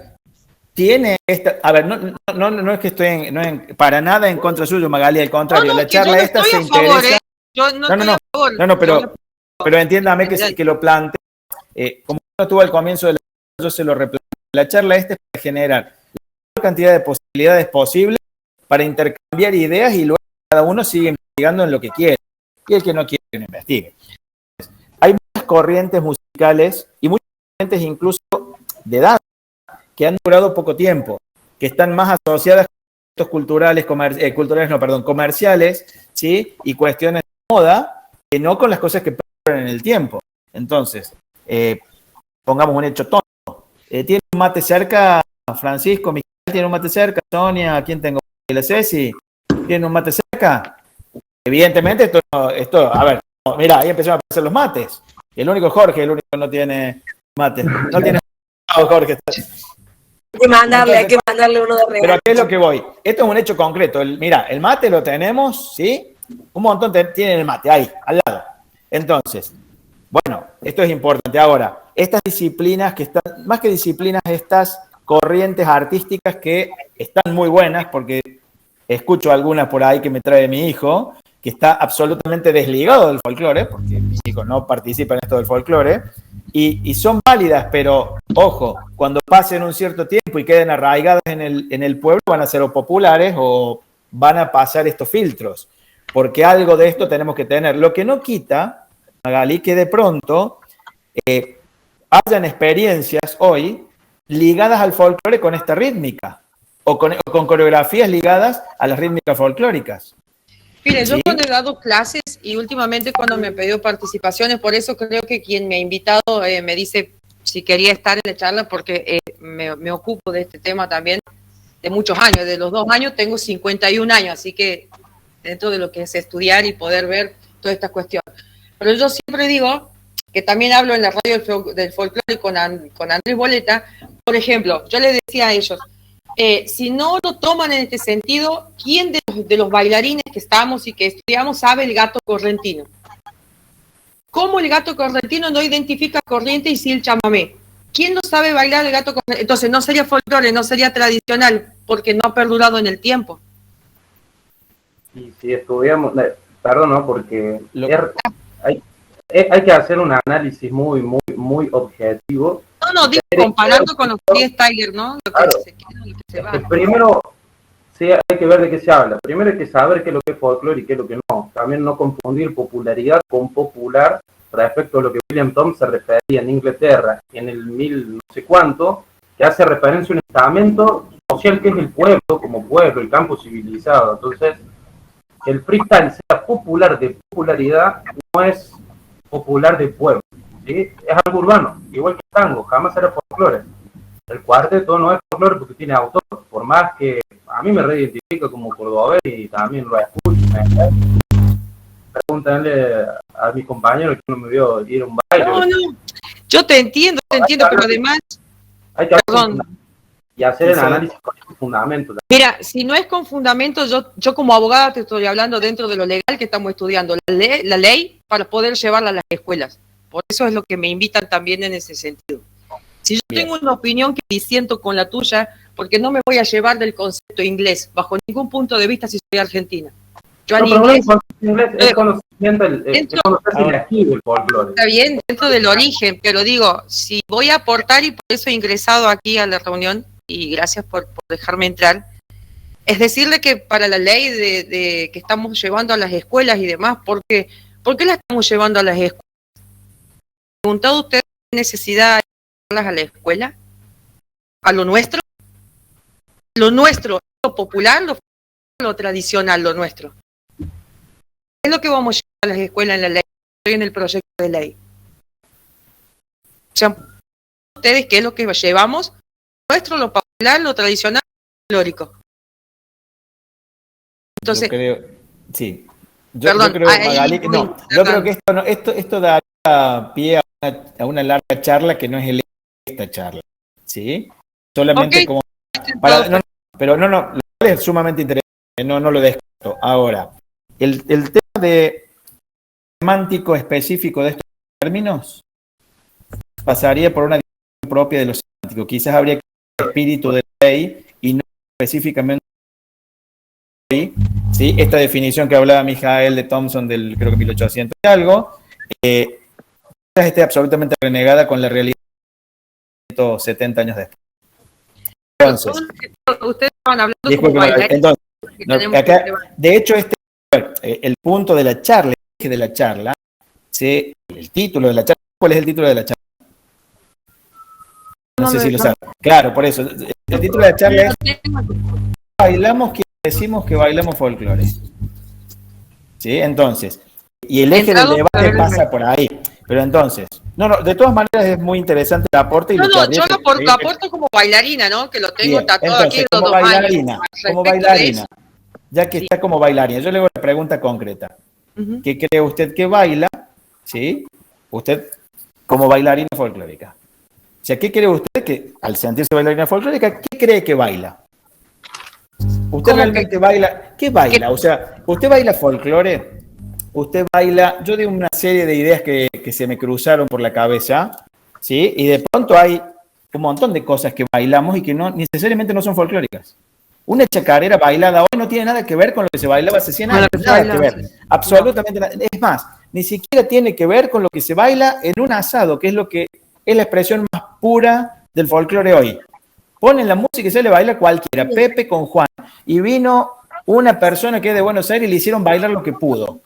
tiene esta... A ver, no es que estoy para nada en contra suyo, Magali, al contrario, la charla esta se interesa... Pero entiéndame que lo planteo, como no estuvo al comienzo de la yo se lo replanteo. La charla esta es para generar la mayor cantidad de posibilidades posibles para intercambiar ideas y luego cada uno sigue investigando en lo que quiere. Y el que no quiere, que no investigue. Hay muchas corrientes musicales y muchas corrientes incluso de danza que han durado poco tiempo, que están más asociadas con culturales, comerciales, ¿sí? Y cuestiones de moda, que no con las cosas que pasan en el tiempo. Entonces, pongamos un hecho tonto. ¿Tiene un mate cerca Francisco? ¿Miguel tiene un mate cerca? Sonia, ¿quién tengo? ¿La Ceci? ¿Tiene un mate cerca? Evidentemente, esto a ver, mira, ahí empezaron a aparecer los mates. El único Jorge, el único que no tiene mate. No tiene Jorge. Hay que mandarle uno de regalo. Pero ¿a qué es lo que voy? Esto es un hecho concreto. Mira, el mate lo tenemos, ¿sí? Un montón tienen el mate ahí, al lado. Entonces, bueno, esto es importante. Ahora, estas disciplinas que están, más que disciplinas, estas corrientes artísticas que están muy buenas, porque escucho algunas por ahí que me trae mi hijo, que está absolutamente desligado del folclore, porque mi hijo no participa en esto del folclore, y son válidas, pero ojo, cuando pasen un cierto tiempo y queden arraigadas en el pueblo, van a ser o populares o van a pasar estos filtros, porque algo de esto tenemos que tener. Lo que no quita, Magali, que de pronto hayan experiencias hoy ligadas al folclore con esta rítmica, o con coreografías ligadas a las rítmicas folclóricas. Mire, yo cuando he dado clases y últimamente cuando me pidió participaciones, por eso creo que quien me ha invitado me dice si quería estar en la charla, porque me ocupo de este tema también de muchos años. De los 2 años tengo 51 años, así que dentro de lo que es estudiar y poder ver toda esta cuestión. Pero yo siempre digo que también hablo en la radio del folclore con Andrés Boleta. Por ejemplo, yo le decía a ellos, si no lo toman en este sentido, ¿quién de los bailarines que estamos y que estudiamos sabe el gato correntino? ¿Cómo el gato correntino no identifica corriente y sí el chamamé? ¿Quién no sabe bailar el gato correntino? Entonces no sería folclore, no sería tradicional, porque no ha perdurado en el tiempo. Y si estudiamos, perdón, ¿no? Porque hay que hacer un análisis muy objetivo. No, digo, comparando con los freestylers, ¿no? Lo que se queda, lo que se va. Primero, sí, hay que ver de qué se habla. Primero hay que saber qué es lo que es folclore y qué es lo que no. También no confundir popularidad con popular respecto a lo que William Tom se refería en Inglaterra, en el 1000 no sé cuánto, que hace referencia a un estamento social que es el pueblo, como pueblo, el campo civilizado. Entonces, el freestyle sea popular de popularidad no es popular de pueblo, ¿sí? Es algo urbano, igual que el tango, jamás será folclore. El cuarteto no es folclore porque tiene autor, por más que a mí me reidentifica como cordobés y también lo escucho. Pregúntale a mis compañeros que no me vio ir a un baile. No, yo te entiendo, pero además... Hay que y hacer el análisis con este fundamento. Mira, si no es con fundamento, yo como abogada te estoy hablando dentro de lo legal que estamos estudiando, la ley para poder llevarla a las escuelas. Por eso es lo que me invitan también en ese sentido. Si yo tengo una opinión que disiento con la tuya, porque no me voy a llevar del concepto inglés, bajo ningún punto de vista si soy argentina. Yo al inglés... es conocimiento el folclore. Está bien, dentro del origen, pero digo, si voy a aportar, y por eso he ingresado aquí a la reunión, y gracias por dejarme entrar, es decirle que para la ley de que estamos llevando a las escuelas y demás, ¿por qué la estamos llevando a las escuelas? ¿Preguntado usted qué necesidad hay de llevarlas a la escuela? ¿A lo nuestro? Lo nuestro, lo popular, lo tradicional, lo nuestro. ¿Qué es lo que vamos a llevar a las escuelas en la ley? Estoy en el proyecto de ley. O sea, ustedes qué es lo que llevamos, nuestro, lo popular, lo tradicional, lo folclórico. Entonces, yo creo, sí. Perdón, yo creo, Magali, no, yo creo que esto da pie a una larga charla que no es esta charla, ¿sí? Solamente okay, como pero no, lo cual es sumamente interesante, no lo descarto. Ahora, el tema de semántico específico de estos términos pasaría por una discusión propia de lo semántico. Quizás habría que ver el espíritu de la ley y no específicamente ¿sí? Esta definición que hablaba Mijael de Thompson del creo que 1800 y algo, esté absolutamente renegada con la realidad de 70 años después. Entonces, ustedes estaban hablando como bailarines. Entonces, acá, de hecho, el punto de la charla, el eje de la charla, el título de la charla, ¿cuál es el título de la charla? No sé si lo saben. Claro, por eso. El título de la charla es bailamos que decimos que bailamos folclore. ¿Sí? Entonces, y el eje del debate pasa por ahí. Pero entonces, de todas maneras es muy interesante el aporte. Y yo lo aporto como bailarina, ¿no? Que lo tengo bien, tatuado entonces, aquí los 2 años. Como bailarina, ya que está como bailarina, yo le hago una pregunta concreta. ¿Qué cree usted que baila? ¿Sí? Usted como bailarina folclórica. O sea, ¿qué cree usted que, al sentirse bailarina folclórica, qué cree que baila? ¿Usted realmente baila? ¿Qué baila? O sea, ¿usted baila folclore? Usted baila, yo di una serie de ideas que se me cruzaron por la cabeza, ¿sí? Y de pronto hay un montón de cosas que bailamos y que no necesariamente no son folclóricas. Una chacarera bailada hoy no tiene nada que ver con lo que se bailaba hace 100 años, nada que ver, absolutamente nada. Es más, ni siquiera tiene que ver con lo que se baila en un asado, que es lo que es la expresión más pura del folclore hoy. Ponen la música y se le baila cualquiera, Pepe con Juan, y vino una persona que es de Buenos Aires y le hicieron bailar lo que pudo.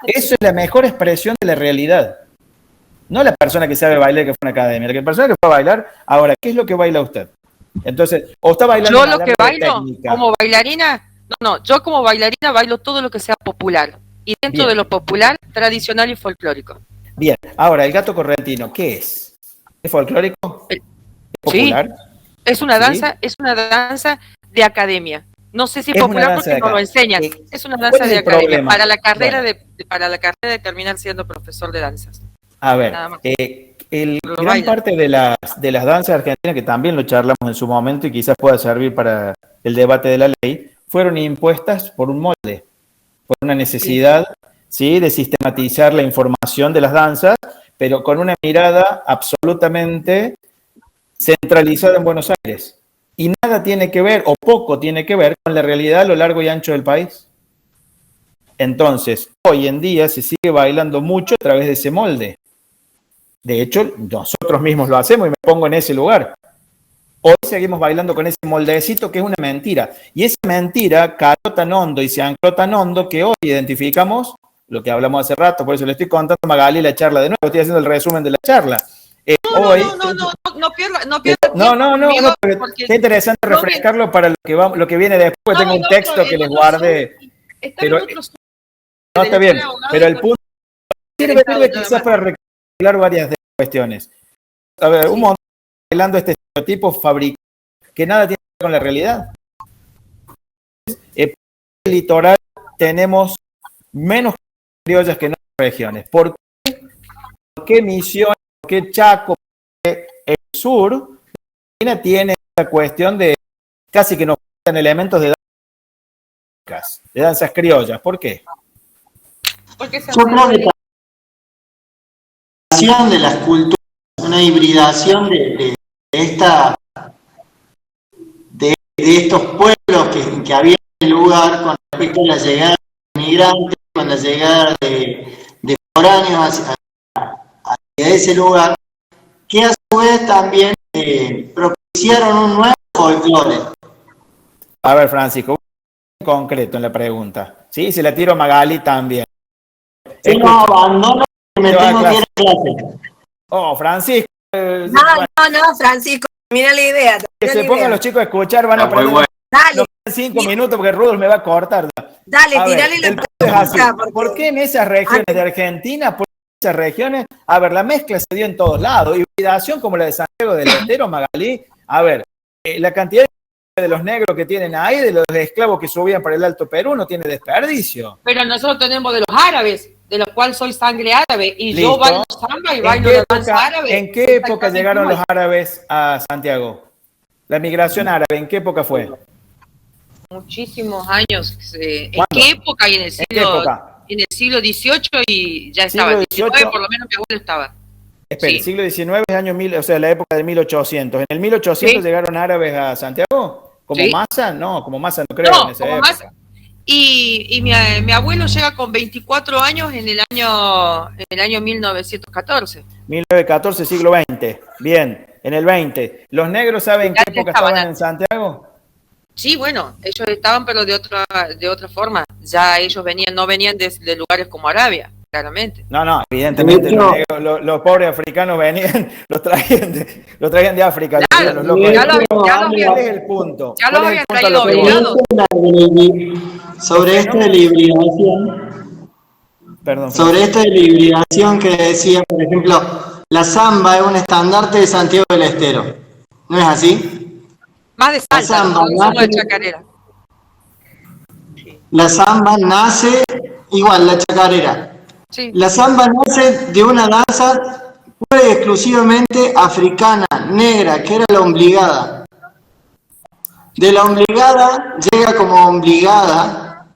Eso es la mejor expresión de la realidad. No la persona que sabe bailar que fue a una academia, la persona que fue a bailar. Ahora, ¿qué es lo que baila usted? Entonces, o está bailando. Yo lo que bailo como bailarina, yo como bailarina bailo todo lo que sea popular. Y dentro de lo popular, tradicional y folclórico. Bien, ahora, el gato correntino, ¿qué es? ¿Es folclórico? ¿Es popular? Sí, es una danza de academia. No sé si es popular porque no lo enseñan. Es una danza de academia para la carrera de terminar siendo profesor de danzas. A ver, gran parte de las danzas argentinas, que también lo charlamos en su momento y quizás pueda servir para el debate de la ley, fueron impuestas por un molde, por una necesidad, ¿sí? De sistematizar la información de las danzas, pero con una mirada absolutamente centralizada en Buenos Aires. Y nada tiene que ver, o poco tiene que ver, con la realidad a lo largo y ancho del país. Entonces, hoy en día se sigue bailando mucho a través de ese molde. De hecho, nosotros mismos lo hacemos y me pongo en ese lugar. Hoy seguimos bailando con ese moldecito que es una mentira. Y esa mentira caló tan hondo y se ancló tan hondo que hoy identificamos lo que hablamos hace rato. Por eso le estoy contando a Magali la charla de nuevo. Estoy haciendo el resumen de la charla. No pierda tiempo. Qué interesante refrescarlo para lo que viene después. Tengo un texto que les guardé. Pero, no, está bien. Pero el punto sirve quizás para recalcular varias de las cuestiones. A ver, un montón bailando este estereotipo fabricado que nada tiene que ver con la realidad. En el litoral tenemos menos criollas que en otras regiones. ¿Por qué Misiones? ¿Por qué Chaco? ¿Por qué el sur? Tiene esta cuestión de casi que nos faltan elementos de danzas criollas. ¿Por qué? Yo creo que la de las culturas, una hibridación de estos pueblos que había en el lugar con respecto a la llegada de inmigrantes, con la llegada de foráneos hacia ese lugar, que a su vez también propiciaron un nuevo folclore. A ver, Francisco, en concreto en la pregunta. Sí, se la tiro a Magali también. Si no abandono, me Te va a tengo que ir clase. a clase. Oh, Francisco. No, Francisco, mira la idea. Que se pongan los chicos a escuchar, van a Está muy aprender bueno. Dale, 5 minutos porque Rudolf me va a cortar. dale, A ver, tirale la el punto es así. pregunta. porque- ¿Por qué en esas regiones de Argentina, por esas regiones, a ver, la mezcla se dio en todos lados? Hibridación como la de Santiago del Estero, Magalí. A ver, la cantidad de los negros que tienen ahí, de los esclavos que subían para el Alto Perú, no tiene desperdicio. Pero nosotros tenemos de los árabes, de los cuales soy sangre árabe, y Listo. yo bailo samba y ¿En bailo qué la danza época, árabe. ¿en qué época Exactamente llegaron igual. los árabes a Santiago? La migración árabe, ¿en qué época fue? Muchísimos años. ¿En ¿Cuándo? qué época? Y en el ¿En qué siglo, época? en el siglo XVIII y ya estaba. Siglo En el XIX 18. por lo menos mi abuelo estaba. Espera, Sí. siglo XIX es año 1000, o sea, la época de 1800. ¿En el 1800 Sí. llegaron árabes a Santiago? ¿Como Sí. masa? No, como masa no creo No, en esa como época. masa. Y mi abuelo llega con 24 años en el año 1914. 1914, siglo XX. Bien, en el 20. ¿Los negros saben Ya qué época estaban estaban en Santiago? Sí, bueno, ellos estaban, pero de otra forma. Ya ellos no venían de lugares como Arabia, claramente. No, evidentemente De hecho- los, negros, los pobres africanos venían, los traían de África. Claro, los locos. ya los ¿Cuál es habían- el punto? ya ¿Cuál los es el habían punto a traído lo que voy? obligados. Sobre esta de la hibridación, Perdón, sobre esta de la hibridación que decía, por ejemplo, la samba es un estandarte de Santiago del Estero. ¿No es así? Más de Salta, samba, no somos de nace- Chacarera. La samba nace, igual, la chacarera. Sí. La samba nace de una danza pura y exclusivamente africana, negra, que era la ombligada. De la ombligada llega como ombligada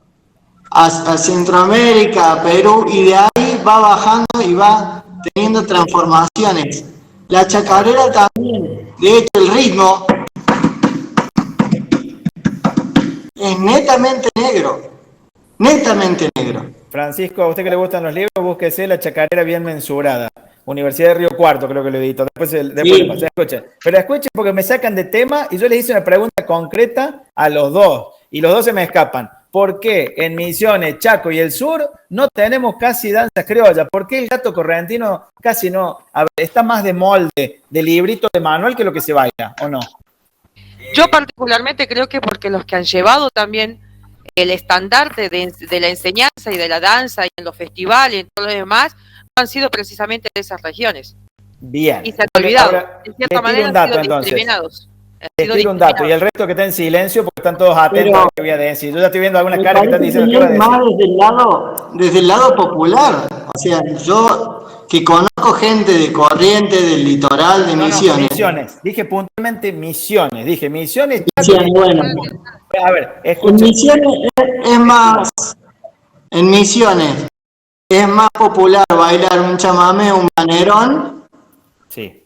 a Centroamérica, a Perú, y de ahí va bajando y va teniendo transformaciones. La chacarera también, de hecho el ritmo es netamente negro, netamente negro. Francisco, a usted que le gustan los libros, búsquese La Chacarera Bien Mensurada. Universidad de Río Cuarto, creo que lo edito. Después Sí. le paso. Escuchen. Pero escuchen porque me sacan de tema y yo les hice una pregunta concreta a los dos. Y los dos se me escapan. ¿Por qué en Misiones, Chaco y el sur no tenemos casi danzas criollas? ¿Por qué el gato correntino casi no? A ver, está más de molde, de librito de manual que lo que se baila, ¿o no? Yo particularmente creo que porque los que han llevado también el estandarte de la enseñanza y de la danza y en los festivales y en todo lo demás han sido precisamente de esas regiones. Bien. Y se han olvidado. Ahora, En les cierta tiro manera un dato, han sido entonces. discriminados. Les tiro un dato y el resto que está en silencio porque están todos atentos Pero- a lo que voy a decir. Yo ya estoy viendo algunas Me caras que están parece diciendo que qué va a es decir. más desde el lado popular. O sea, yo que conozco gente de Corrientes, del litoral, de No, Misiones. Misiones. Dije puntualmente Misiones. Dije Misiones. Misiones, bueno. A ver, En escuchen. Misiones es más, en Misiones es más popular bailar un chamamé, un manerón, Sí.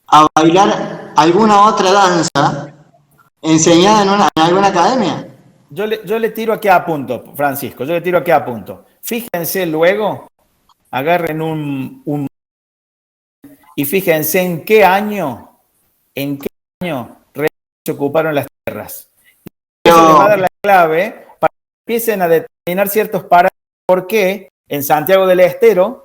a bailar alguna otra danza enseñada en alguna academia. Yo le tiro aquí a punto, Francisco. Yo le tiro aquí a punto. Fíjense luego, agarren un y fíjense en qué año se ocuparon las tierras. Eso les va a dar la clave para que empiecen a determinar ciertos parámetros. ¿Por qué en Santiago del Estero